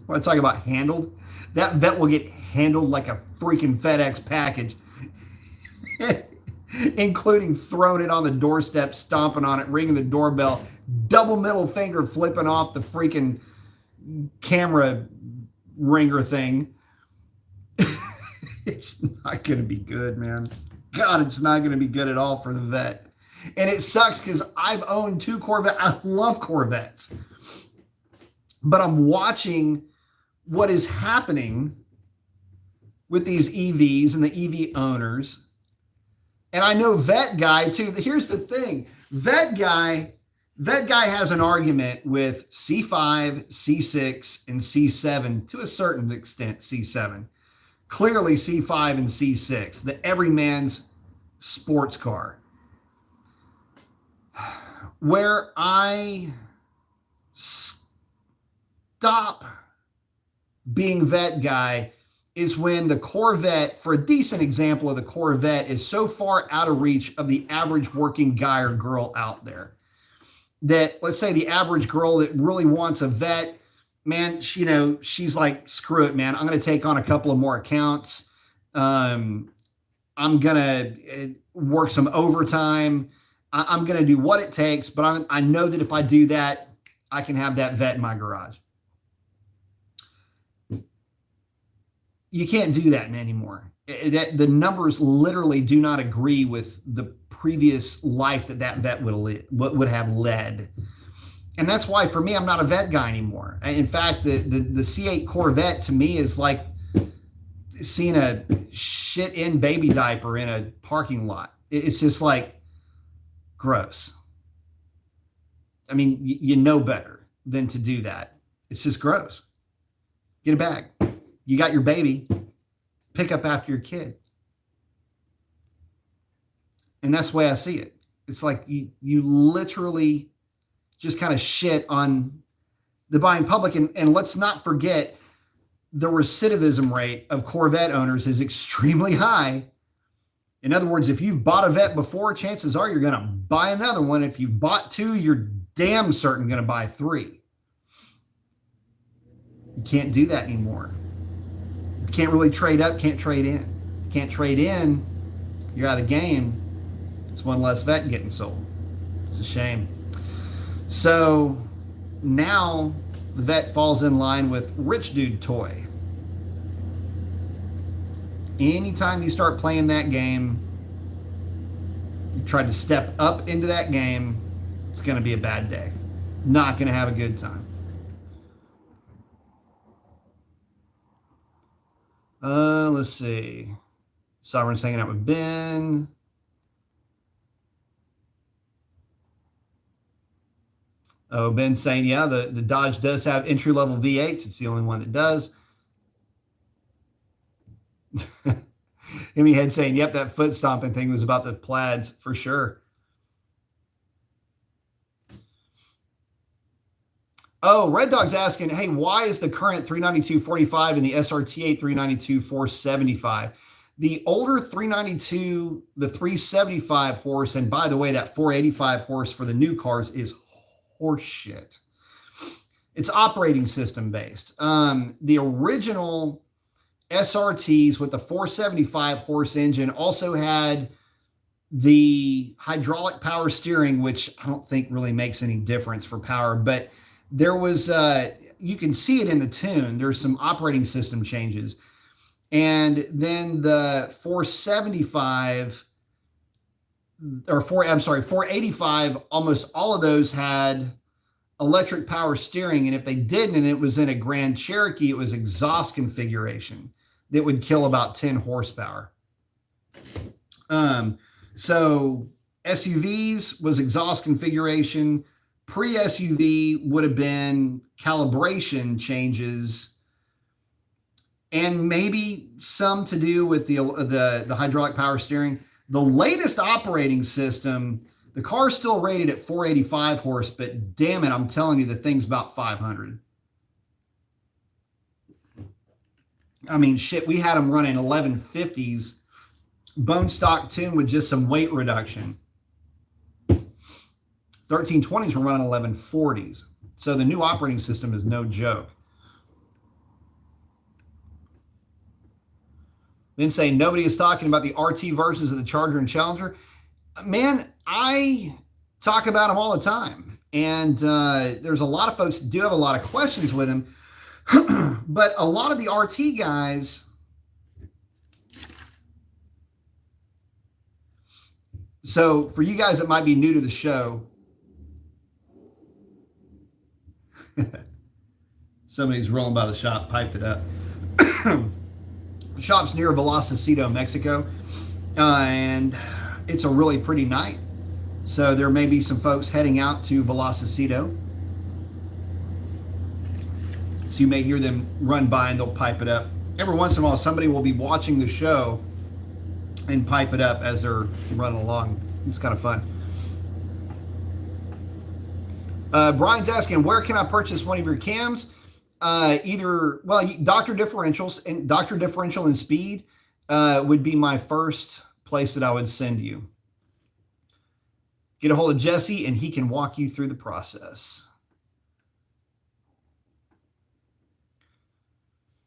[SPEAKER 1] When I talk about handled, that Vet will get handled like a freaking FedEx package, including throwing it on the doorstep, stomping on it, ringing the doorbell, double middle finger flipping off the freaking camera ringer thing. It's not going to be good, man. God, it's not going to be good at all for the Vet. And it sucks because I've owned 2 Corvettes. I love Corvettes. But I'm watching what is happening with these EVs and the EV owners. And I know Vet Guy too. Here's the thing. Vet Guy has an argument with C5, C6, and C7 to a certain extent, C7. Clearly C5 and C6, the everyman's sports car. Where I stop being Vet Guy is when the Corvette, for a decent example of the Corvette, is so far out of reach of the average working guy or girl out there that, let's say, the average girl that really wants a Vet, man, she's like, screw it, man. I'm going to take on a couple of more accounts. I'm going to work some overtime. I'm going to do what it takes, but I know that if I do that, I can have that Vet in my garage. You can't do that anymore. The numbers literally do not agree with the previous life that Vet would have led. And that's why, for me, I'm not a Vet guy anymore. In fact, the C8 Corvette to me is like seeing a shit-in baby diaper in a parking lot. It's just like gross. I mean, you know better than to do that. It's just gross. Get a bag. You got your baby. Pick up after your kid. And that's the way I see it. It's like you literally just kind of shit on the buying public. And let's not forget, the recidivism rate of Corvette owners is extremely high. In other words, if you've bought a Vet before, chances are you're going to buy another one. If you've bought 2, you're damn certain going to buy 3. You can't do that anymore. Can't really trade up, can't trade in. Can't trade in, you're out of the game. It's one less vet getting sold. It's a shame. So now the vet falls in line with Rich Dude Toy. Anytime you start playing that game, you try to step up into that game, it's going to be a bad day. Not going to have a good time. Let's see. Sovereign's hanging out with Ben. Oh, Ben's saying, yeah, the Dodge does have entry-level V8s. It's the only one that does. Emmy Head saying, yep, that foot stomping thing was about the plaids for sure. Oh, Red Dog's asking, hey, why is the current 392/45 and the SRT8 392/475? The older 392, the 375 horse, and by the way, that 485 horse for the new cars is horse shit. It's operating system based. The original SRTs with the 475 horse engine also had the hydraulic power steering, which I don't think really makes any difference for power, but there was, you can see it in the tune. There's some operating system changes. And then the 475 or 485, almost all of those had electric power steering. And if they didn't, and it was in a Grand Cherokee, it was exhaust configuration that would kill about 10 horsepower. So SUVs was exhaust configuration. Pre-SUV would have been calibration changes and maybe some to do with the hydraulic power steering. The latest operating system, the car's still rated at 485 horse, but damn it, I'm telling you, the thing's about 500. I mean, shit, we had them running 1150s, bone stock tune with just some weight reduction. 1320s were running 1140s. So the new operating system is no joke. Then saying nobody is talking about the RT versions of the Charger and Challenger. Man, I talk about them all the time. And there's a lot of folks that do have a lot of questions with them. But a lot of the RT guys, so for you guys that might be new to the show, somebody's rolling by the shop, piped it up. The shop's near Velocito, Mexico, and it's a really pretty night. So there may be some folks heading out to Velocito. So you may hear them run by and they'll pipe it up. Every once in a while, somebody will be watching the show and pipe it up as they're running along. It's kind of fun. Brian's asking, where can I purchase one of your cams? Dr. Differentials and Dr. Differential and Speed would be my first place that I would send you. Get a hold of Jesse and he can walk you through the process.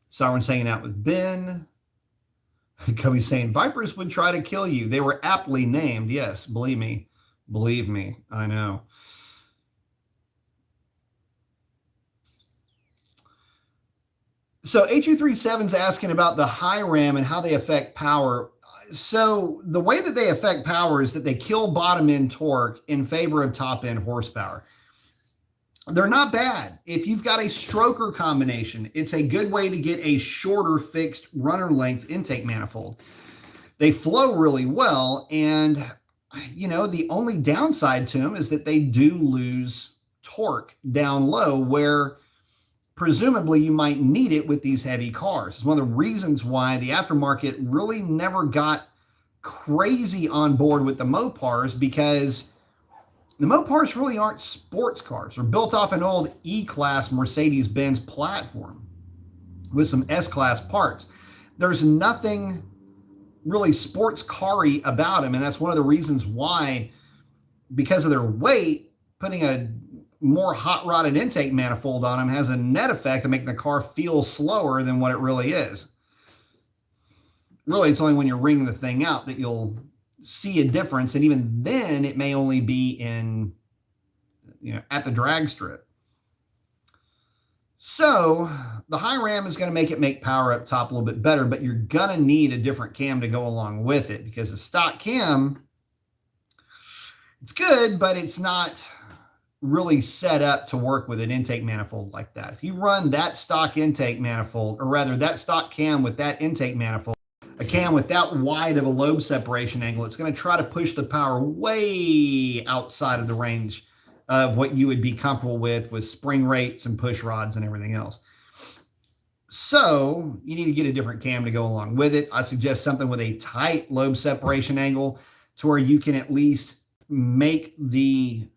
[SPEAKER 1] Sovereign's hanging out with Ben. Cubby's saying, Vipers would try to kill you. They were aptly named. Yes, believe me. Believe me. I know. So H237's asking about the high ram and how they affect power. So the way that they affect power is that they kill bottom end torque in favor of top end horsepower. They're not bad. If you've got a stroker combination, it's a good way to get a shorter fixed runner length intake manifold. They flow really well. And, you know, the only downside to them is that they do lose torque down low where presumably you might need it with these heavy cars. It's one of the reasons why the aftermarket really never got crazy on board with the Mopars, because the Mopars really aren't sports cars. They're built off an old E-Class Mercedes-Benz platform with some S-Class parts. There's nothing really sports car-y about them, and that's one of the reasons why, because of their weight, putting a more hot-rodded intake manifold on them has a net effect of making the car feel slower than what it really is. Really, it's only when you're wringing the thing out that you'll see a difference. And even then, it may only be in, at the drag strip. So the high ram is going to make power up top a little bit better, but you're going to need a different cam to go along with it, because the stock cam, it's good, but it's not really set up to work with an intake manifold like that. If you run that stock intake manifold, or rather that stock cam with that intake manifold, a cam with that wide of a lobe separation angle, it's going to try to push the power way outside of the range of what you would be comfortable with spring rates and push rods and everything else. So you need to get a different cam to go along with it. I suggest something with a tight lobe separation angle to where you can at least make the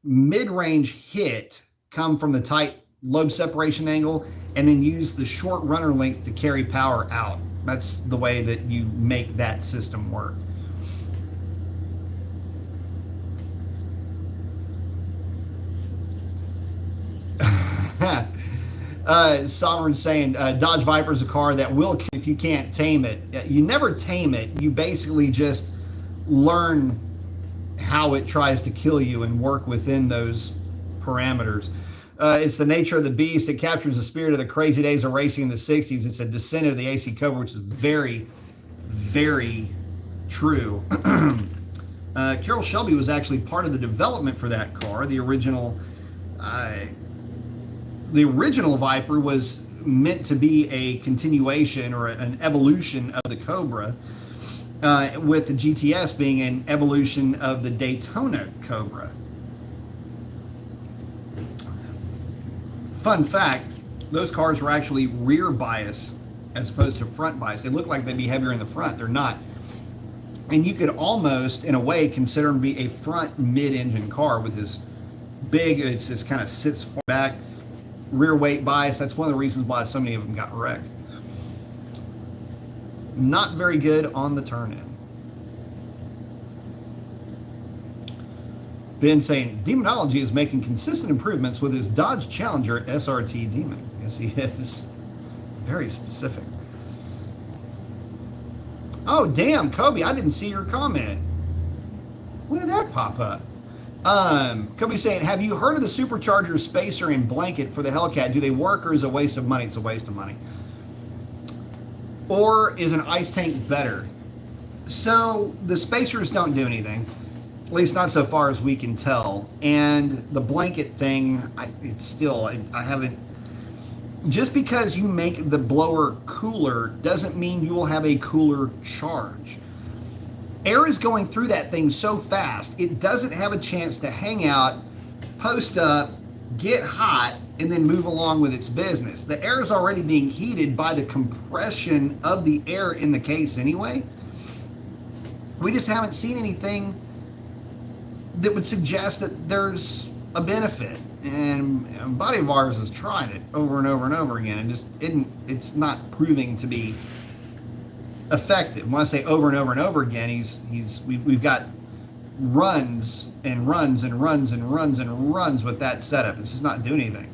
[SPEAKER 1] mid-range hit come from the tight lobe separation angle, and then use the short runner length to carry power out. That's the way that you make that system work. Sovereign saying Dodge Viper is a car that will kill if you can't tame it. You never tame it. You basically just learn how it tries to kill you and work within those parameters. It's the nature of the beast. It captures the spirit of the crazy days of racing in the 60s. It's a descendant of the AC Cobra, which is very, very true. Carroll Shelby was actually part of the development for that car. The original Viper was meant to be a continuation or an evolution of the Cobra, with the GTS being an evolution of the Daytona Cobra. Fun fact, those cars were actually rear bias as opposed to front bias. They look like they'd be heavier in the front. They're not. And you could almost, in a way, consider them to be a front mid-engine car with this big, it just kind of sits far back, rear weight bias. That's one of the reasons why so many of them got wrecked. Not very good on the turn-in. Ben saying, Demonology is making consistent improvements with his Dodge Challenger SRT Demon. Yes, he is. Very specific. Oh, damn, Kobe, I didn't see your comment. When did that pop up? Kobe saying, have you heard of the supercharger spacer and blanket for the Hellcat? Do they work, or is it a waste of money? It's a waste of money. Or is an ice tank better? So the spacers don't do anything, at least not so far as we can tell. And the blanket thing, I haven't. Just because you make the blower cooler doesn't mean you will have a cooler charge. Air is going through that thing so fast, it doesn't have a chance to hang out, post up, get hot, and then move along with its business. The air is already being heated by the compression of the air in the case anyway. We just haven't seen anything that would suggest that there's a benefit. And a buddy of ours has tried it over and over and over again, and it's not proving to be effective. When I say over and over and over again, we've got runs and runs and runs and runs and runs with that setup. It's just not doing anything.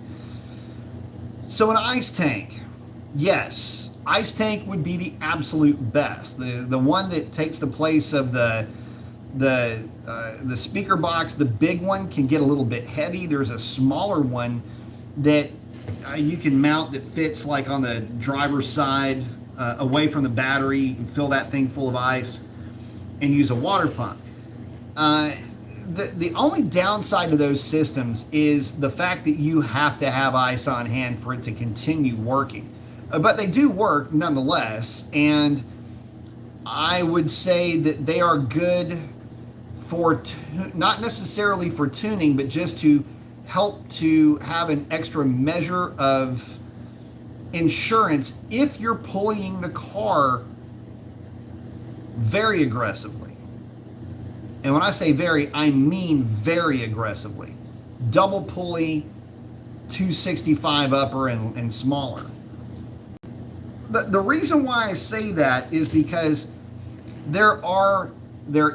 [SPEAKER 1] So an ice tank, yes, ice tank would be the absolute best. The one that takes the place of the speaker box. The big one can get a little bit heavy. There's a smaller one that you can mount that fits like on the driver's side, away from the battery. You can fill that thing full of ice and use a water pump. The only downside to those systems is the fact that you have to have ice on hand for it to continue working. But they do work nonetheless, and I would say that they are good for not necessarily for tuning, but just to help to have an extra measure of insurance if you're pulling the car very aggressively. And when I say very, I mean very aggressively. Double pulley, 265 upper and smaller. The reason why I say that is because there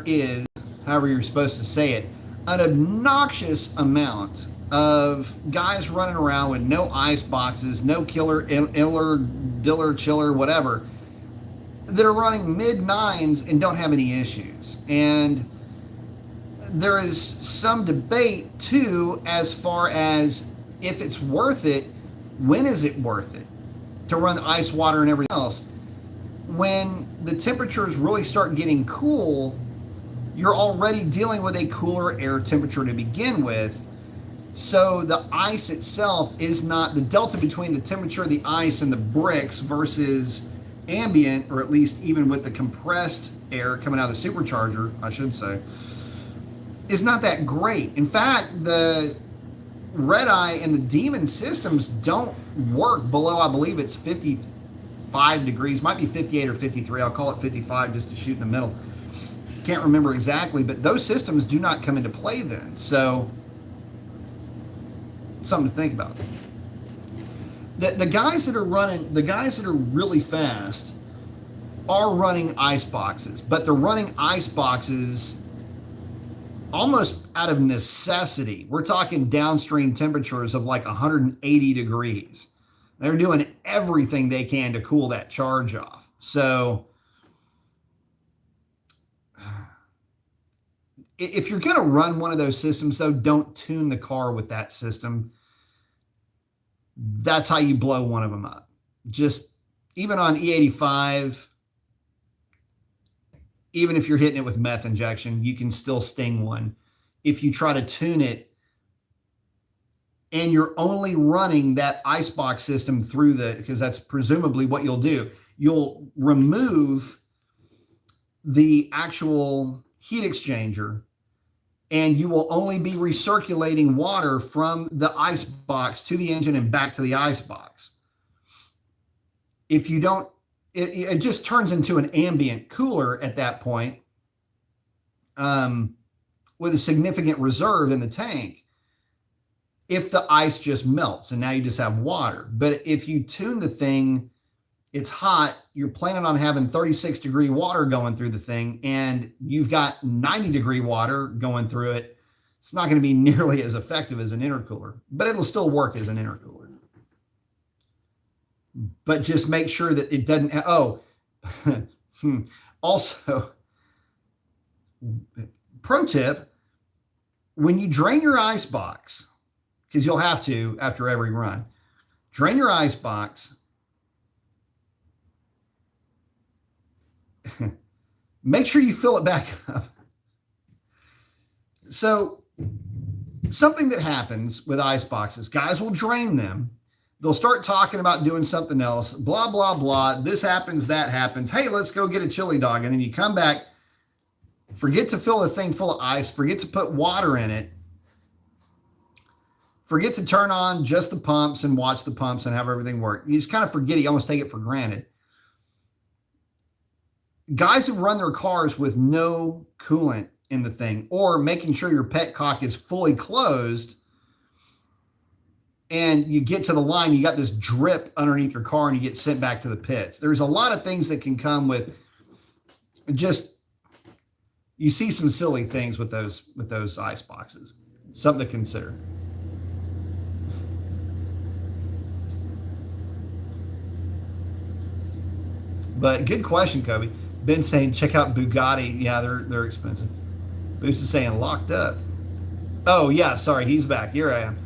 [SPEAKER 1] is, however you're supposed to say it, an obnoxious amount of guys running around with no ice boxes, no killer, iller, diller, chiller, whatever, that are running mid-9s and don't have any issues. And there is some debate, too, as far as if it's worth it, when is it worth it to run ice water and everything else? When the temperatures really start getting cool, you're already dealing with a cooler air temperature to begin with. So the ice itself is not, the delta between the temperature of the ice and the bricks versus ambient, or at least even with the compressed air coming out of the supercharger, I should say, is not that great. In fact, the Red Eye and the Demon systems don't work below, I believe it's 55 degrees, might be 58 or 53. I'll call it 55 just to shoot in the middle. Can't remember exactly, but those systems do not come into play then. So, something to think about. The guys that are running, the guys that are really fast are running ice boxes, but they're running ice boxes almost out of necessity. We're talking downstream temperatures of like 180 degrees. They're doing everything they can to cool that charge off. So if you're going to run one of those systems, though, don't tune the car with that system. That's how you blow one of them up. Just even on E85, even if you're hitting it with meth injection, you can still sting one. If you try to tune it and you're only running that icebox system through because that's presumably what you'll do. You'll remove the actual heat exchanger and you will only be recirculating water from the ice box to the engine and back to the ice box. If you don't, it just turns into an ambient cooler at that point, with a significant reserve in the tank if the ice just melts and now you just have water. But if you tune the thing, it's hot, you're planning on having 36 degree water going through the thing, and you've got 90 degree water going through it, it's not going to be nearly as effective as an intercooler, but it'll still work as an intercooler. But just make sure that it doesn't, also, pro tip, when you drain your ice box, because you'll have to after every run, drain your ice box, make sure you fill it back up. So something that happens with ice boxes, guys will drain them. They'll start talking about doing something else, blah, blah, blah. This happens, that happens. Hey, let's go get a chili dog. And then you come back, forget to fill the thing full of ice, forget to put water in it, forget to turn on just the pumps and watch the pumps and have everything work. You just kind of forget it. You almost take it for granted. Guys who run their cars with no coolant in the thing, or making sure your petcock is fully closed, and you get to the line, you got this drip underneath your car and you get sent back to the pits. There's a lot of things that can come with just, you see some silly things with those ice boxes. Something to consider. But good question, Kobe. Ben saying, check out Bugatti. Yeah, they're expensive. Boost is saying locked up. Oh yeah, sorry, he's back. Here I am.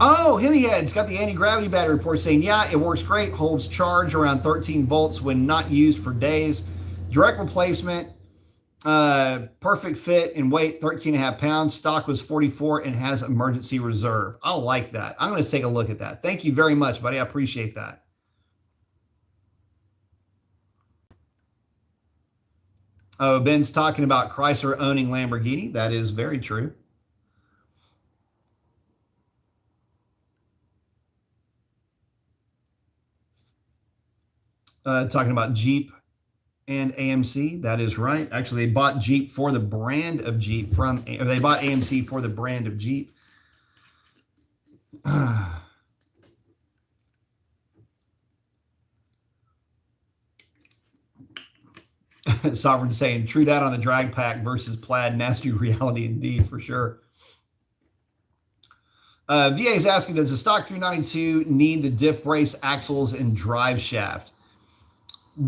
[SPEAKER 1] Oh, Hennyhead's got the anti-gravity battery report saying, yeah, it works great, holds charge around 13 volts when not used for days. Direct replacement, perfect fit and weight, 13.5 pounds. Stock was 44 and has emergency reserve. I like that. I'm going to take a look at that. Thank you very much, buddy. I appreciate that. Oh, Ben's talking about Chrysler owning Lamborghini. That is very true. Talking about Jeep and AMC. That is right. Actually, they bought Jeep for the brand of Jeep or they bought AMC for the brand of Jeep. Sovereign saying, true that on the drag pack versus plaid, nasty reality indeed, for sure. VA is asking, does the stock 392 need the diff brace, axles, and drive shaft?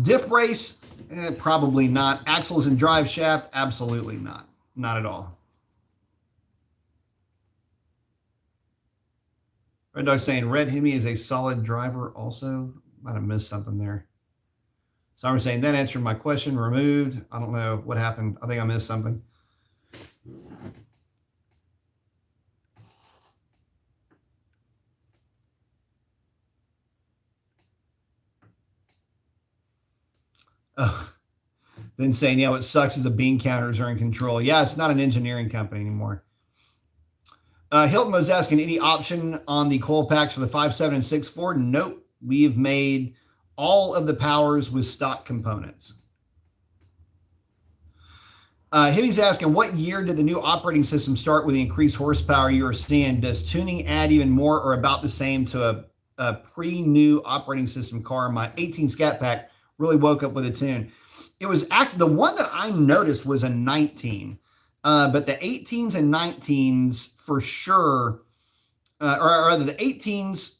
[SPEAKER 1] Diff brace, probably not. Axles and drive shaft, absolutely not. Not at all. Red Dog saying Red Hemi is a solid driver also. Might have missed something there. So I'm saying that answered my question. Removed. I don't know what happened. I think I missed something. Oh, then saying, yeah, what sucks is the bean counters are in control. Yeah, it's not an engineering company anymore. Hilton was asking, any option on the coil packs for the 5.7 and 6.4? Nope. We've made all of the powers with stock components. Hibby's asking, what year did the new operating system start with the increased horsepower you are seeing? Does tuning add even more or about the same to a pre-new operating system car? My 18 Scat Pack really woke up with a tune. It was actually the one that I noticed was a 19, but the 18s and 19s for sure, or rather the 18s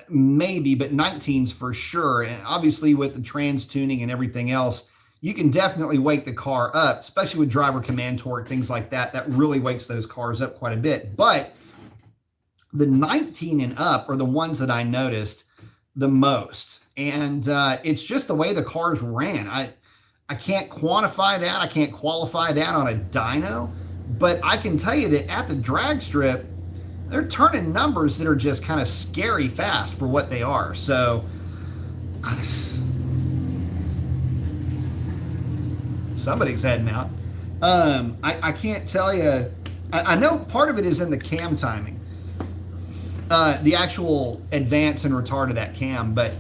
[SPEAKER 1] maybe, but 19s for sure. And obviously with the trans tuning and everything else, you can definitely wake the car up, especially with driver command torque, things like that. That really wakes those cars up quite a bit. But the 19 and up are the ones that I noticed the most. And it's just the way the cars ran. I can't quantify that. I can't qualify that on a dyno. But I can tell you that at the drag strip, they're turning numbers that are just kind of scary fast for what they are. So somebody's heading out. I can't tell you. I know part of it is in the cam timing, the actual advance and retard of that cam, but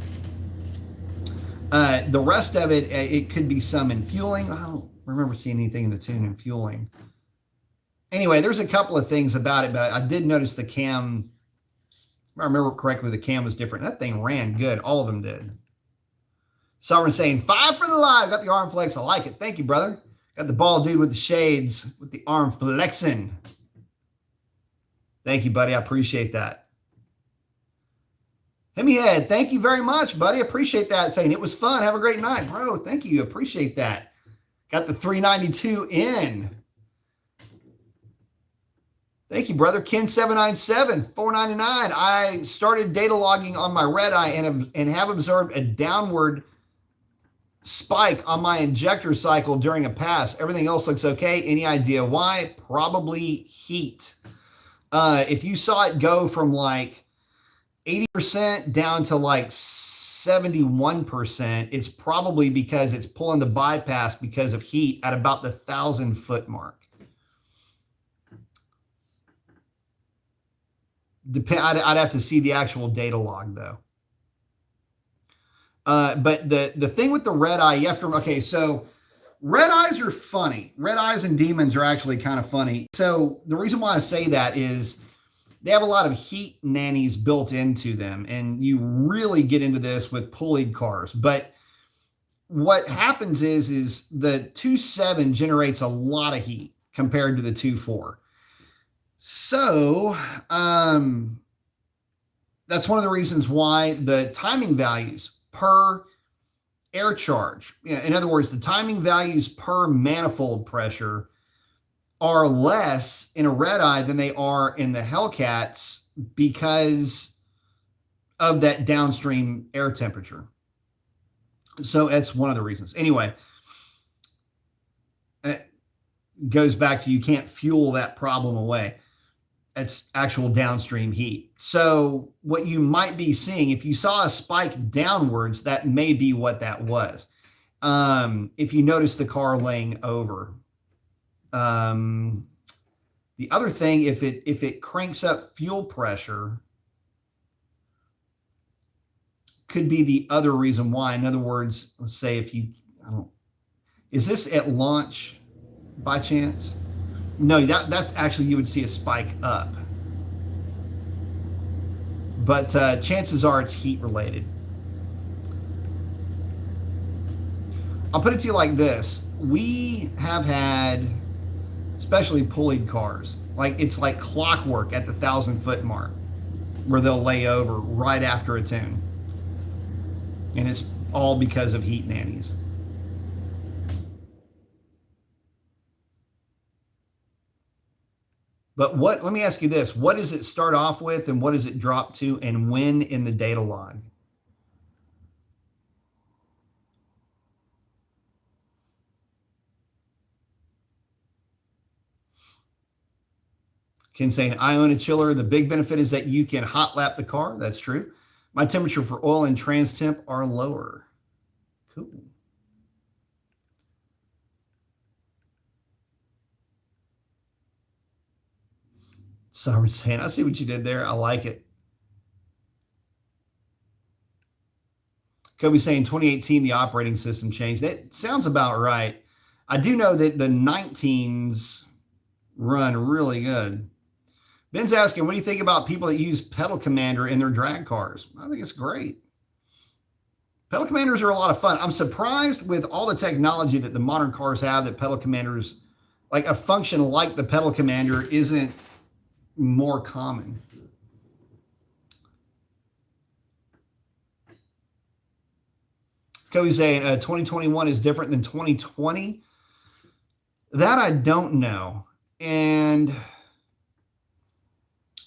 [SPEAKER 1] the rest of it, it could be some in fueling. I don't remember seeing anything in the tune in fueling. Anyway, there's a couple of things about it, but I did notice the cam. If I remember correctly, the cam was different. That thing ran good. All of them did. Sovereign saying 5 for the live. Got the arm flex. I like it. Thank you, brother. Got the bald dude with the shades with the arm flexing. Thank you, buddy. I appreciate that. Hemi Head, thank you very much, buddy. Appreciate that. Saying it was fun. Have a great night, bro. Thank you. Appreciate that. Got the 392 in. Thank you, brother. Ken797, $4.99. I started data logging on my red eye and have observed a downward spike on my injector cycle during a pass. Everything else looks okay. Any idea why? Probably heat. If you saw it go from like 80% down to like 71%, it's probably because it's pulling the bypass because of heat at about the 1,000-foot mark. I'd have to see the actual data log though. But the thing with the red eye, you have to, okay, so red eyes are funny. Red eyes and demons are actually kind of funny. So the reason why I say that is they have a lot of heat nannies built into them, and you really get into this with pulleyed cars. But what happens is the 2.7 generates a lot of heat compared to the 2.4. So that's one of the reasons why the timing values per air charge, in other words, the timing values per manifold pressure are less in a red eye than they are in the Hellcats because of that downstream air temperature. So that's one of the reasons. Anyway, it goes back to you can't fuel that problem away. It's actual downstream heat. So what you might be seeing, if you saw a spike downwards, that may be what that was. If you notice the car laying over. The other thing, if it cranks up fuel pressure, could be the other reason why. In other words, let's say if you, is this at launch by chance? No, that's actually, you would see a spike up. But chances are it's heat related. I'll put it to you like this. We have had, especially pulleyed cars, like it's like clockwork at the 1,000-foot mark. where they'll lay over right after a tune. And it's all because of heat nannies. But let me ask you this, what does it start off with and what does it drop to and when in the data log? Ken saying, I own a chiller. The big benefit is that you can hot lap the car. That's true. My temperature for oil and trans temp are lower. Cool. Sovereign's saying, I see what you did there. I like it. Kobe saying 2018, the operating system changed. That sounds about right. I do know that the 19s run really good. Ben's asking, what do you think about people that use pedal commander in their drag cars? I think it's great. Pedal commanders are a lot of fun. I'm surprised with all the technology that the modern cars have that pedal commanders, like a function like the pedal commander, isn't more common. Cody's saying 2021 is different than 2020. That I don't know. And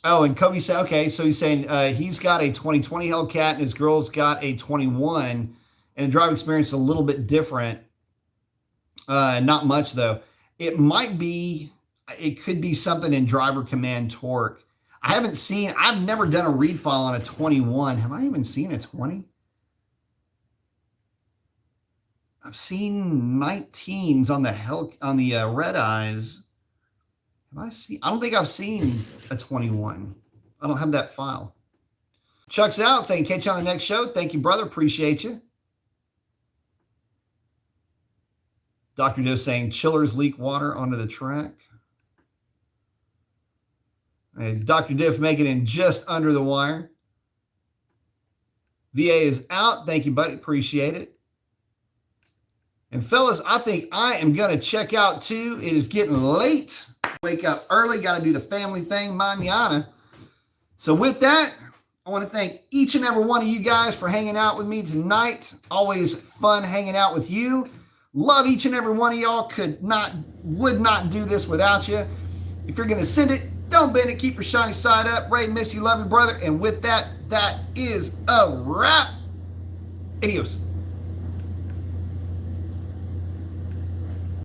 [SPEAKER 1] Kobe said, okay, so he's saying he's got a 2020 Hellcat and his girl's got a 21, and the driving experience is a little bit different. Not much though. It could be something in driver command torque. I've never done a read file on a 21. Have I even seen a 20? I've seen 19s on the red eyes. I don't think I've seen a 21. I don't have that file. Chuck's out saying, catch you on the next show. Thank you, brother. Appreciate you. Dr. Div saying, chillers leak water onto the track. And Dr. Div making it in just under the wire. VA is out. Thank you, buddy. Appreciate it. And fellas, I think I am going to check out too. It is getting late. Wake up early. Got to do the family thing, manana. So with that, I want to thank each and every one of you guys for hanging out with me tonight. Always fun hanging out with you. Love each and every one of y'all. Would not do this without you. If you're going to send it, don't bend it. Keep your shiny side up. Ray, miss you, love you, brother. And with that, that is a wrap. Adios.